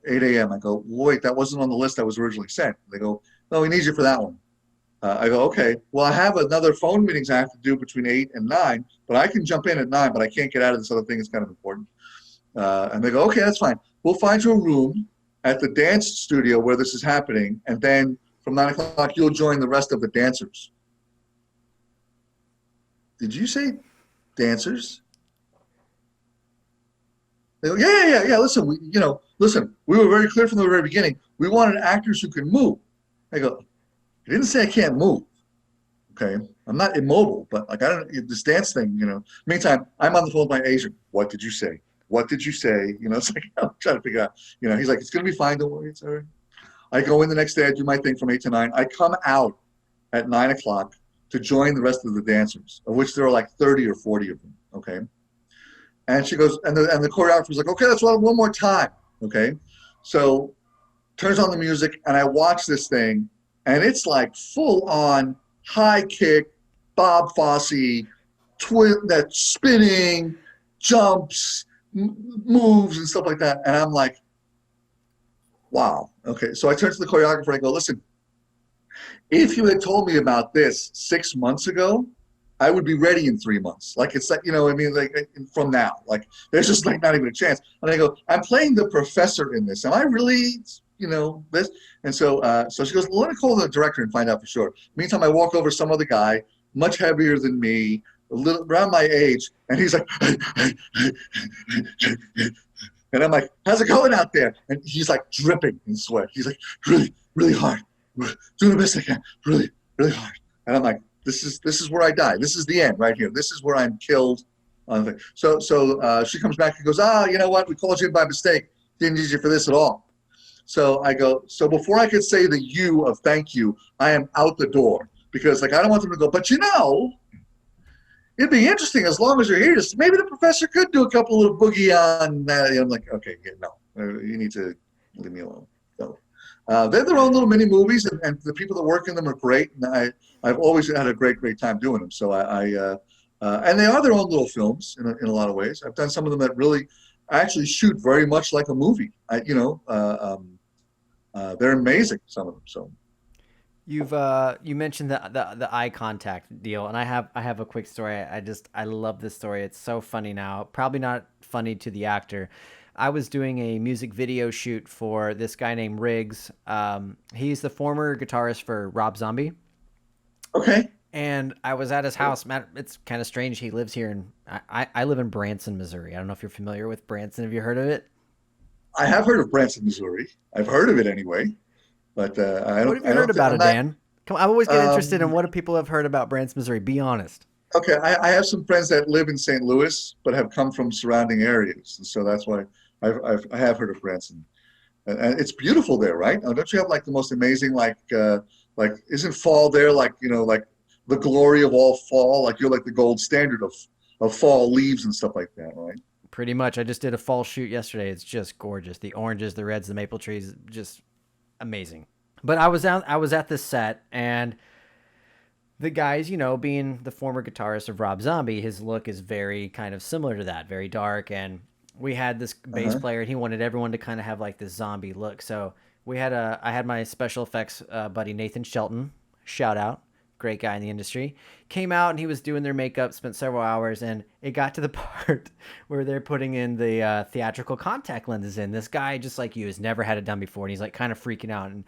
8 a.m. I go, "Wait, that wasn't on the list that was originally sent." They go, "No, we need you for that one." I go, "Okay, well, I have another phone meetings I have to do between 8 and 9, but I can jump in at 9, but I can't get out of this other thing. It's kind of important." And they go, "Okay, that's fine. We'll find you a room at the dance studio where this is happening, and then from 9 o'clock, you'll join the rest of the dancers." Did you say dancers? They go, yeah. Listen, we were very clear from the very beginning. We wanted actors who can move. I go, "I didn't say I can't move. Okay, I'm not immobile, but like I don't this dance thing, you know." Meantime, I'm on the phone with my agent. "What did you say? What did you say?" You know, it's like I'm trying to figure out. You know, he's like, "It's gonna be fine. Don't worry, it's all right." I go in the next day. I do my thing from 8 to 9. I come out at 9 o'clock to join the rest of the dancers, of which there are like 30 or 40 of them. Okay, and she goes, and the choreographer's like, "Okay, let's run one more time." Okay, so turns on the music, and I watch this thing. And it's like full on high kick, Bob Fosse, that spinning, jumps, moves and stuff like that. And I'm like, wow. Okay. So I turn to the choreographer and I go, "Listen, if you had told me about this 6 months ago, I would be ready in 3 months." Like, it's like, you know, I mean, like from now, like there's just like not even a chance. And I go, "I'm playing the professor in this. Am I really, you know, this?" And so she goes, "Well, let me call the director and find out for sure." Meantime, I walk over some other guy, much heavier than me, a little around my age, and he's like, and I'm like, "How's it going out there?" And he's like dripping in sweat. He's like, "Really, really hard. Doing the best I can. Really, really hard." And I'm like, this is where I die. This is the end right here. This is where I'm killed. So she comes back and goes, "You know what? We called you in by mistake. Didn't need you for this at all." So I go, so before I could say the "you" of thank you, I am out the door because like I don't want them to go, "But you know, it'd be interesting as long as you're here. Just maybe the professor could do a couple little boogie on that." I'm like, "Okay, yeah, no, you need to leave me alone." So they're their own little mini movies, and the people that work in them are great. And I've always had a great time doing them. So and they are their own little films in a lot of ways. I've done some of them that really actually shoot very much like a movie. They're amazing, some of them. So You mentioned the eye contact deal, and I have a quick story. I love this story. It's so funny now. Probably not funny to the actor. I was doing a music video shoot for this guy named Riggs. He's the former guitarist for Rob Zombie. okay. And I was at his house. Matt, it's kind of strange. He lives here, and I live in Branson, Missouri. I don't know if you're familiar with Branson. Have you heard of it? I have heard of Branson, Missouri. I've heard of it anyway, but I don't. What have you heard about it, Dan? Come on, I always get interested in what do people have heard about Branson, Missouri. Be honest. Okay, I have some friends that live in St. Louis, but have come from surrounding areas, and so that's why I have heard of Branson. And it's beautiful there, right? Don't you have like the most amazing like isn't fall there like like the glory of all fall? Like you're like the gold standard of fall leaves and stuff like that, right? Pretty much. I just did a fall shoot yesterday. It's just gorgeous. The oranges, the reds, the maple trees, just amazing. But I was at this set, and the guys, being the former guitarist of Rob Zombie, his look is very kind of similar to that, very dark. And we had this bass player, and he wanted everyone to kind of have like this zombie look. So I had my special effects buddy Nathan Shelton, shout out, great guy in the industry, came out, and he was doing their makeup, spent several hours, and it got to the part where they're putting in the theatrical contact lenses in. This guy, just like you, has never had it done before, and he's like kind of freaking out. And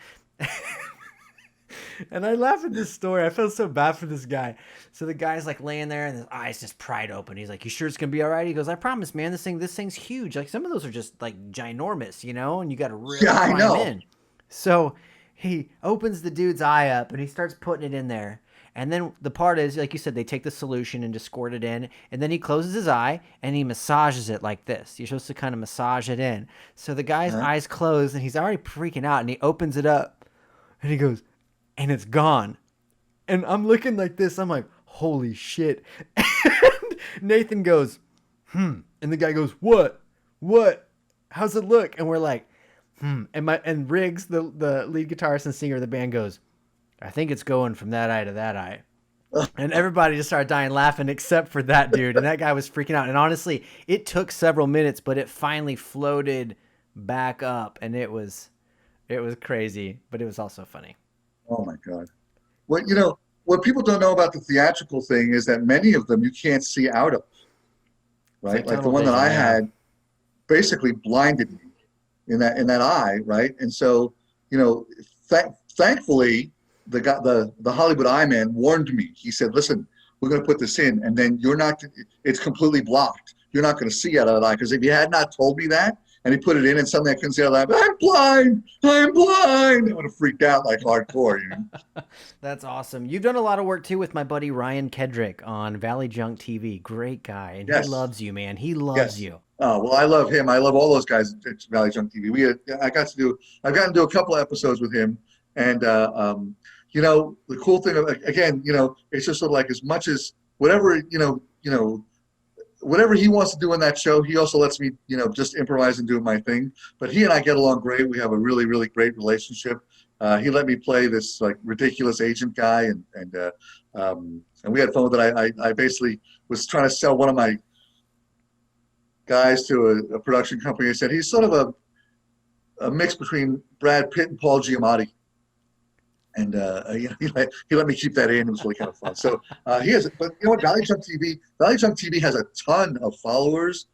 and I laugh at this story. I feel so bad for this guy. So the guy's like laying there, and his eyes just pried open. He's like, "You sure it's gonna be all right?" He goes, "I promise, man. This thing's huge. Like some of those are just like ginormous, and you got to really climb in." So he opens the dude's eye up, and he starts putting it in there. And then the part is, like you said, they take the solution and just squirt it in, and then he closes his eye and he massages it like this. You're supposed to kind of massage it in. So the guy's eyes closed, and he's already freaking out, and he opens it up, and he goes, and it's gone. And I'm looking like this. I'm like, holy shit. And Nathan goes, And the guy goes, what? How's it look? And we're like, And Riggs, the lead guitarist and singer of the band, goes, I think it's going from that eye to that eye. And everybody just started dying laughing except for that dude. And that guy was freaking out. And honestly, it took several minutes, but it finally floated back up. And it was crazy, but it was also funny. Oh my God. Well, what people don't know about the theatrical thing is that many of them you can't see out of, right? Like the one that I had basically blinded me in that eye, right? And so, thankfully, the Hollywood eye man warned me. He said, "Listen, we're going to put this in, and then it's completely blocked. You're not going to see out of that eye." Because if you had not told me that, and he put it in, and suddenly I couldn't see out of that eye, I'm blind. I would have freaked out like hardcore. That's awesome. You've done a lot of work too with my buddy Ryan Kedrick on Valley Junk TV. Great guy, and he loves you, man. He loves you. Oh, well, I love him. I love all those guys at Valley Junk TV. I've gotten to do a couple episodes with him, and the cool thing again, it's just sort of like as much as whatever whatever he wants to do in that show, he also lets me just improvise and do my thing. But he and I get along great. We have a really, really great relationship. He let me play this like ridiculous agent guy, and we had fun with it. I basically was trying to sell one of my guys to a production company. I said he's sort of a mix between Brad Pitt and Paul Giamatti. And he let me keep that in. It was really kind of fun. So he has, but you know what? Valley Junk TV has a ton of followers.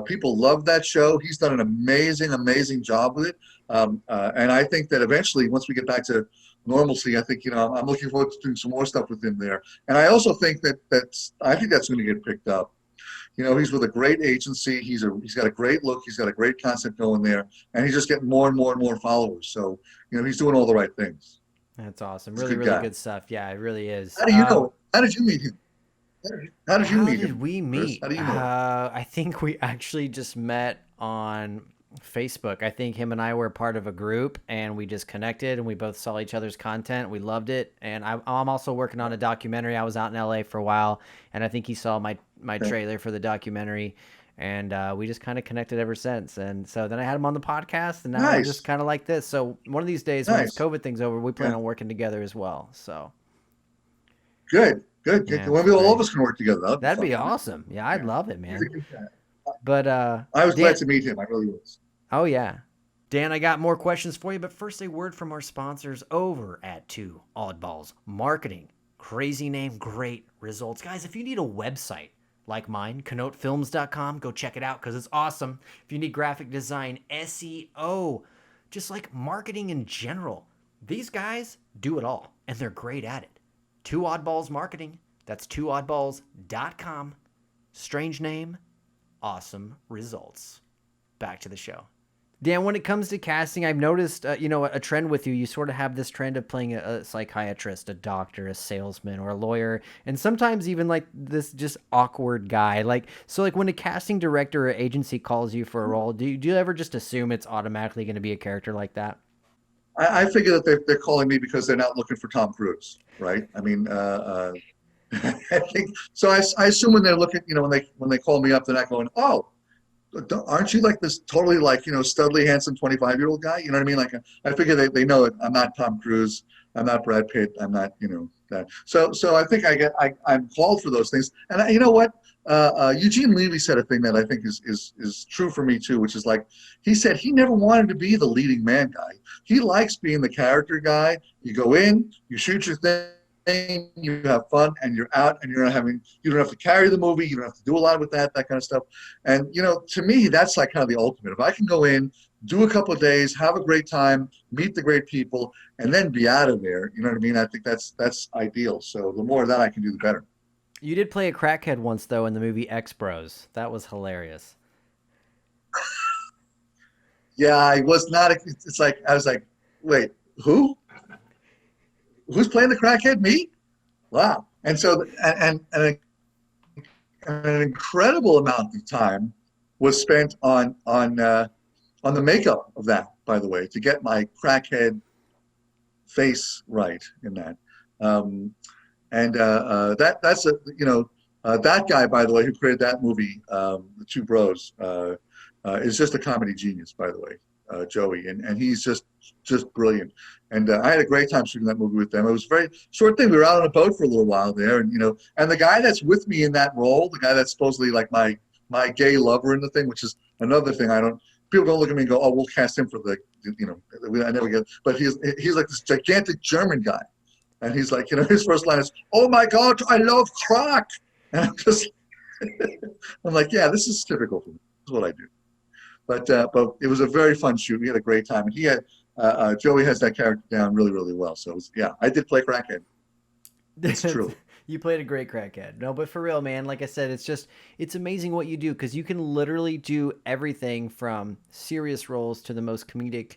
People love that show. He's done an amazing job with it. And I think that eventually, once we get back to normalcy, I think I'm looking forward to doing some more stuff with him there. And I also think that's going to get picked up. He's with a great agency. He's got a great look. He's got a great concept going there, and he's just getting more and more followers. So he's doing all the right things. That's awesome. Really good stuff. Yeah, it really is. How do you know? How did you meet him? How did we meet? How do you know? I think we actually just met on Facebook. I think him and I were part of a group, and we just connected, and we both saw each other's content. We loved it. And I'm also working on a documentary. I was out in LA for a while, and I think he saw my trailer for the documentary. And we just kind of connected ever since. And so then I had him on the podcast, and now we're just kind of like this. So one of these days when this COVID thing's over, we plan on working together as well. So good. Yeah, maybe all of us can work together. That'd be awesome. Yeah, I'd love it, man. But I was glad to meet him. I really was. Oh yeah, Dan, I got more questions for you, but first a word from our sponsors over at Two Oddballs Marketing. Crazy name, great results. Guys, if you need a website like mine, canotefilms.com, go check it out because it's awesome. If you need graphic design, SEO, just like marketing in general, these guys do it all, and they're great at it. Two Oddballs Marketing, that's twooddballs.com. Strange name, awesome results. Back to the show. Dan, when it comes to casting, I've noticed, a trend with you. You sort of have this trend of playing a psychiatrist, a doctor, a salesman, or a lawyer, and sometimes even like this just awkward guy. So when a casting director or agency calls you for a role, do you ever just assume it's automatically going to be a character like that? I figure that they're calling me because they're not looking for Tom Cruise, right? I mean, I think so. I assume when they're looking, when they call me up, they're not going, oh, aren't you like this totally studly, handsome 25-year-old guy? You know what I mean? Like I figure they know it. I'm not Tom Cruise. I'm not Brad Pitt. I'm not that. So I think I'm called for those things. And you know what? Eugene Levy said a thing that I think is true for me too, which is like he said he never wanted to be the leading man guy. He likes being the character guy. You go in, you shoot your thing. You have fun and you're out and you don't have to carry the movie, you don't have to do a lot with that kind of stuff. And to me that's like kind of the ultimate. If I can go in, do a couple of days, have a great time, meet the great people, and then be out of there, you know what I mean? I think that's ideal. So the more of that I can do, the better. You did play a crackhead once though in the movie X Bros. That was hilarious. Yeah, I was not. It's like I was like, wait, who? Who's playing the crackhead? Me? Wow. And so, and an incredible amount of time was spent on the makeup of that, by the way, to get my crackhead face right in that. That's that guy, by the way, who created that movie, The Two Bros, is just a comedy genius, by the way, Joey, and he's just brilliant. And I had a great time shooting that movie with them. It was a very short thing. We were out on a boat for a little while there, and and the guy that's with me in that role, the guy that's supposedly like my gay lover in the thing, which is another thing people don't look at me and go, oh, we'll cast him for the, I never get, but he's like this gigantic German guy. And he's like, his first line is, oh my God, I love crack. And I'm like, yeah, this is typical for me. This is what I do. But it was a very fun shoot. We had a great time. And he had, Joey has that character down really, really well. So I did play crackhead. It's true. You played a great crackhead. No, but for real, man, like I said, it's amazing what you do because you can literally do everything from serious roles to the most comedic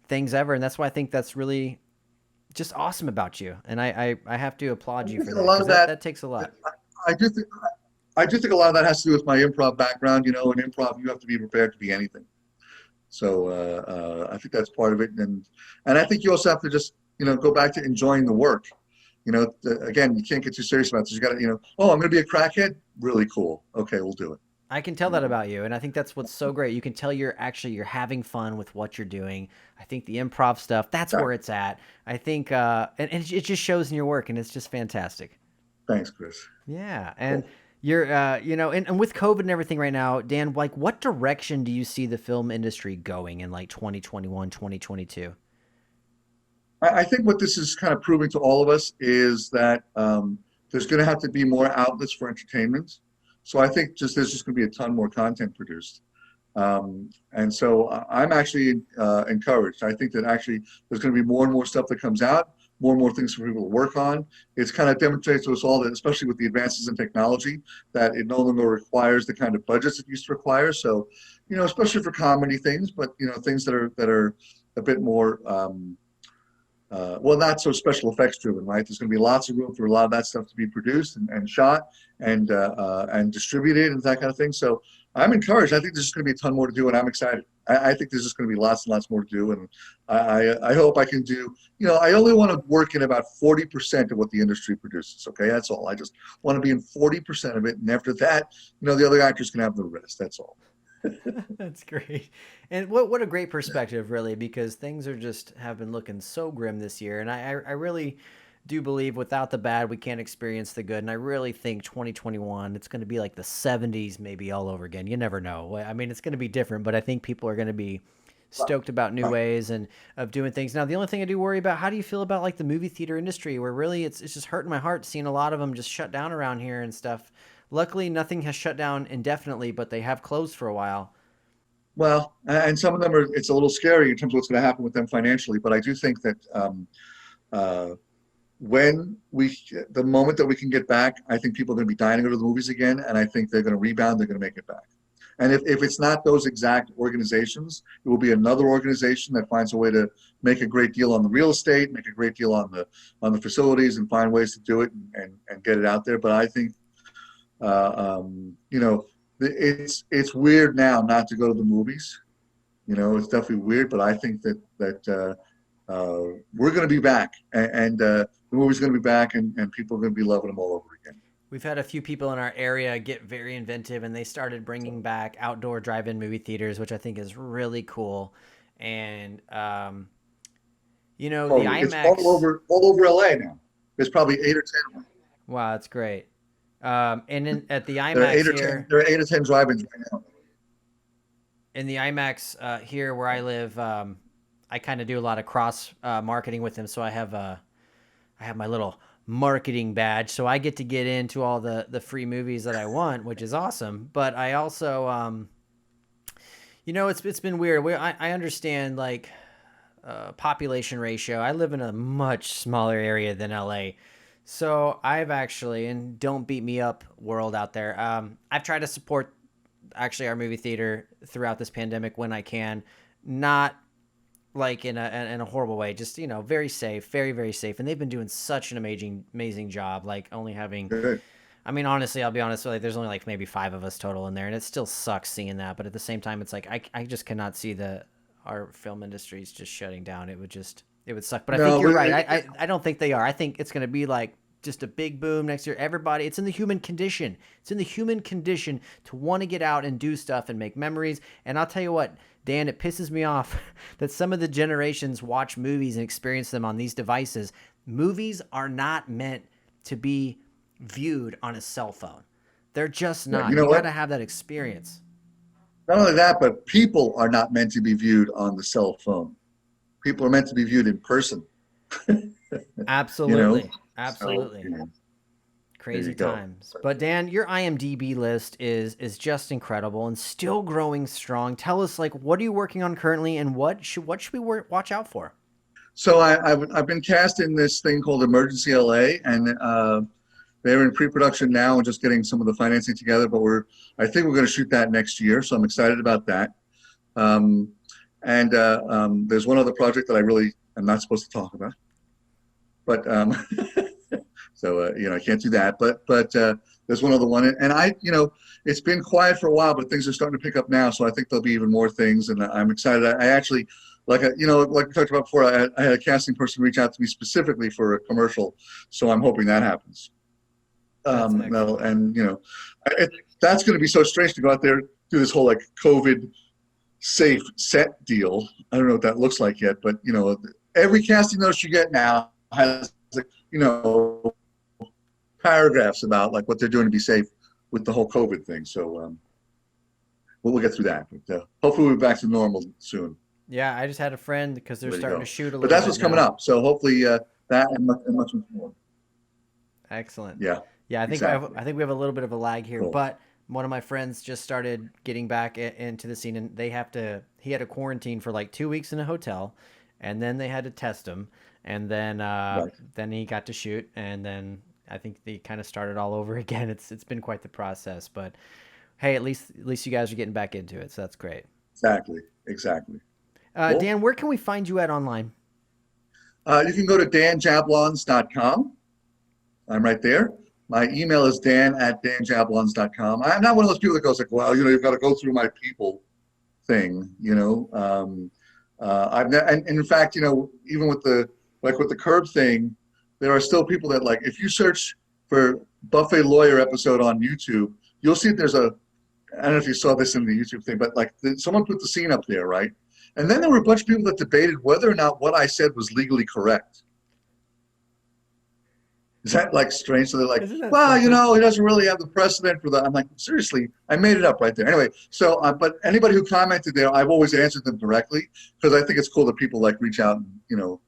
things ever. And that's why I think that's really just awesome about you. And I have to applaud you for that. A lot of that takes a lot. I do think a lot of that has to do with my improv background. In improv, you have to be prepared to be anything. So I think that's part of it. And I think you also have to just, go back to enjoying the work. Again, you can't get too serious about this. You got to, oh, I'm going to be a crackhead. Really cool. Okay, we'll do it. I can tell that about you. And I think that's what's so great. You can tell you're having fun with what you're doing. I think the improv stuff, that's where it's at. I think, and it just shows in your work and it's just fantastic. Thanks, Chris. Yeah. And you're, and with COVID and everything right now, Dan, like what direction do you see the film industry going in like 2021, 2022? I think what this is kind of proving to all of us is that there's going to have to be more outlets for entertainment. So I think there's just going to be a ton more content produced. And so I'm actually encouraged. I think that actually there's going to be more and more stuff that comes out, more and more things for people to work on. It's kind of demonstrates to us all that, especially with the advances in technology, that it no longer requires the kind of budgets it used to require. So, especially for comedy things, but, things that are a bit more, not so special effects driven, right? There's going to be lots of room for a lot of that stuff to be produced and shot and distributed and that kind of thing. So I'm encouraged. I think there's just going to be a ton more to do, and I'm excited. I think there's just going to be lots and lots more to do, and I hope I can do. I only want to work in about 40% of what the industry produces. Okay, that's all. I just want to be in 40% of it, and after that, the other actors can have the rest. That's all. That's great. And what a great perspective, really, because things have been looking so grim this year. And I really do believe without the bad, we can't experience the good. And I really think 2021, it's going to be like the 70s maybe all over again. You never know. I mean, it's going to be different, but I think people are going to be stoked about new ways and of doing things. Now, the only thing I do worry about, how do you feel about like the movie theater industry, where really it's just hurting my heart seeing a lot of them just shut down around here and stuff. Luckily, nothing has shut down indefinitely, but they have closed for a while. Well, and some of them it's a little scary in terms of what's going to happen with them financially. But I do think that the moment that we can get back, I think people are going to be dying to go to the movies again, and I think they're going to rebound. They're going to make it back. And if it's not those exact organizations, it will be another organization that finds a way to make a great deal on the real estate, make a great deal on the facilities, and find ways to do it and get it out there. But I think, it's weird now not to go to the movies. It's definitely weird, but I think that we're going to be back, and the movie's going to be back, and people are going to be loving them all over again. We've had a few people in our area get very inventive, and they started bringing back outdoor drive-in movie theaters, which I think is really cool. And the IMAX, it's all over LA now. There's probably 8 or 10 of them. Wow, that's great. And at the IMAX there are 8 or 10 drive-ins right now. In the IMAX here where I live, I kind of do a lot of cross marketing with them, so I have my little marketing badge, so I get to get into all the free movies that I want, which is awesome. But I also it's been weird. I understand like population ratio. I live in a much smaller area than LA, so I've actually, and don't beat me up world out there, I've tried to support actually our movie theater throughout this pandemic when I can, not like in a horrible way, just very safe, very, very safe. And they've been doing such an amazing job, like only having I mean, honestly, I'll be honest, like there's only like maybe 5 of us total in there, and it still sucks seeing that. But at the same time, it's like I just cannot see our film industries just shutting down. It would suck. But I think you're right. I don't think they are. I think it's going to be like just a big boom next year. Everybody, it's in the human condition. It's in the human condition to want to get out and do stuff and make memories. And I'll tell you what, Dan, it pisses me off that some of the generations watch movies and experience them on these devices. Movies are not meant to be viewed on a cell phone. They're just not. You got to have that experience. Not only that, but people are not meant to be viewed on the cell phone. People are meant to be viewed in person. Absolutely. Absolutely. So, crazy times. But Dan, your IMDb list is just incredible and still growing strong. Tell us, like, what are you working on currently, and what should we watch out for? So I've been cast in this thing called Emergency LA, and they're in pre-production now and just getting some of the financing together. But I think we're going to shoot that next year, so I'm excited about that. There's one other project that I really am not supposed to talk about. But I can't do that. But there's one other one, and it's been quiet for a while, but things are starting to pick up now. So I think there'll be even more things, and I'm excited. I actually, like we talked about before, I had a casting person reach out to me specifically for a commercial, so I'm hoping that happens. That's going to be so strange to go out there, do this whole like COVID safe set deal. I don't know what that looks like yet, but every casting notice you get now has paragraphs about like what they're doing to be safe with the whole COVID thing. So we'll get through that. But, hopefully we'll be back to normal soon. Yeah, I just had a friend because they're starting to shoot a little bit. But that's what's coming up. So hopefully that and much more. Excellent. Yeah. Yeah, I think exactly. I think we have a little bit of a lag here, cool. But one of my friends just started getting back into the scene, and he had to quarantine for like 2 weeks in a hotel, and then they had to test him, and then then he got to shoot, and then I think they kind of started all over again. It's been quite the process, but hey, at least you guys are getting back into it, so that's great. Exactly. Cool. Dan, where can we find you at online? You can go to danjablons.com. I'm right there. My email is dan@danjablons.com. I'm not one of those people that goes like, well, you've got to go through my people thing, and in fact, even with the curb thing, there are still people that like, if you search for Buffet Lawyer episode on YouTube, you'll see there's I don't know if you saw this in the YouTube thing, but like someone put the scene up there, right? And then there were a bunch of people that debated whether or not what I said was legally correct. Is that like strange? So they're like, Isn't that well, something? you know, he doesn't really have the precedent for that. I'm like, seriously, I made it up right there. Anyway, so, but anybody who commented there, I've always answered them directly because I think it's cool that people like reach out and, you know,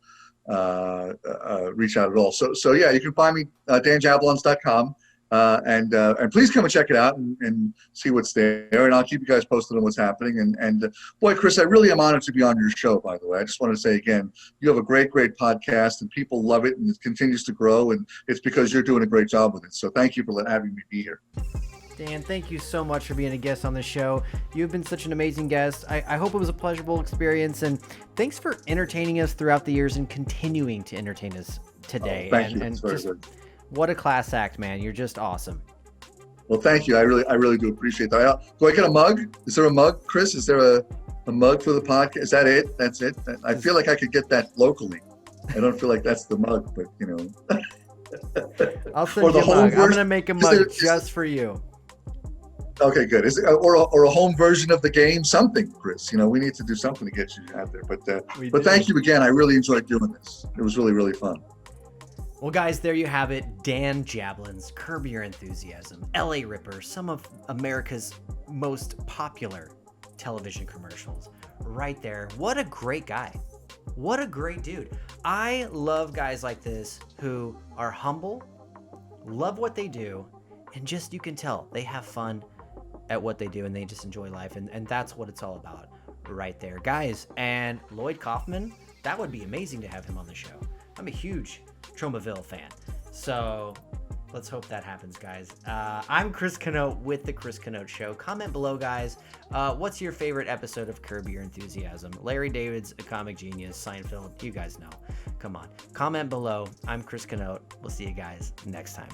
reach out at all. So yeah, you can find me, danjablons.com. And please come and check it out and see what's there. And I'll keep you guys posted on what's happening. And boy, Chris, I really am honored to be on your show, by the way. I just want to say again, you have a great podcast and people love it and it continues to grow. And it's because you're doing a great job with it. So thank you for having me be here. Dan, thank you so much for being a guest on the show. You've been such an amazing guest. I hope it was a pleasurable experience. And thanks for entertaining us throughout the years and continuing to entertain us today. Thank you. And It's very just, good. what a class act, man. You're just awesome. Well, thank you. I really do appreciate that. Do I get a mug? Is there a mug, Chris? Is there a mug for the podcast? Is that it? That's it? I feel like I could get that locally. I don't feel like that's the mug, but you know. I'll send you a mug. I'm going to make a mug just for you. Okay, good. Is it, or a home version of the game? Something, Chris. You know, we need to do something to get you out there. But thank you again. I really enjoyed doing this. It was really, really fun. Well, guys, there you have it. Dan Jablons, Curb Your Enthusiasm, LA Ripper, some of America's most popular television commercials. Right there. What a great guy. What a great dude. I love guys like this who are humble, love what they do, and just, you can tell, they have fun at what they do and they just enjoy life. And that's what it's all about right there. Guys, and Lloyd Kaufman, that would be amazing to have him on the show. I'm a huge Tromaville fan. So let's hope that happens, guys. I'm Chris Canote with The Chris Canote Show. Comment below, guys. What's your favorite episode of Curb Your Enthusiasm? Larry David's A Comic Genius, Seinfeld, you guys know. Come on. Comment below. I'm Chris Canote. We'll see you guys next time.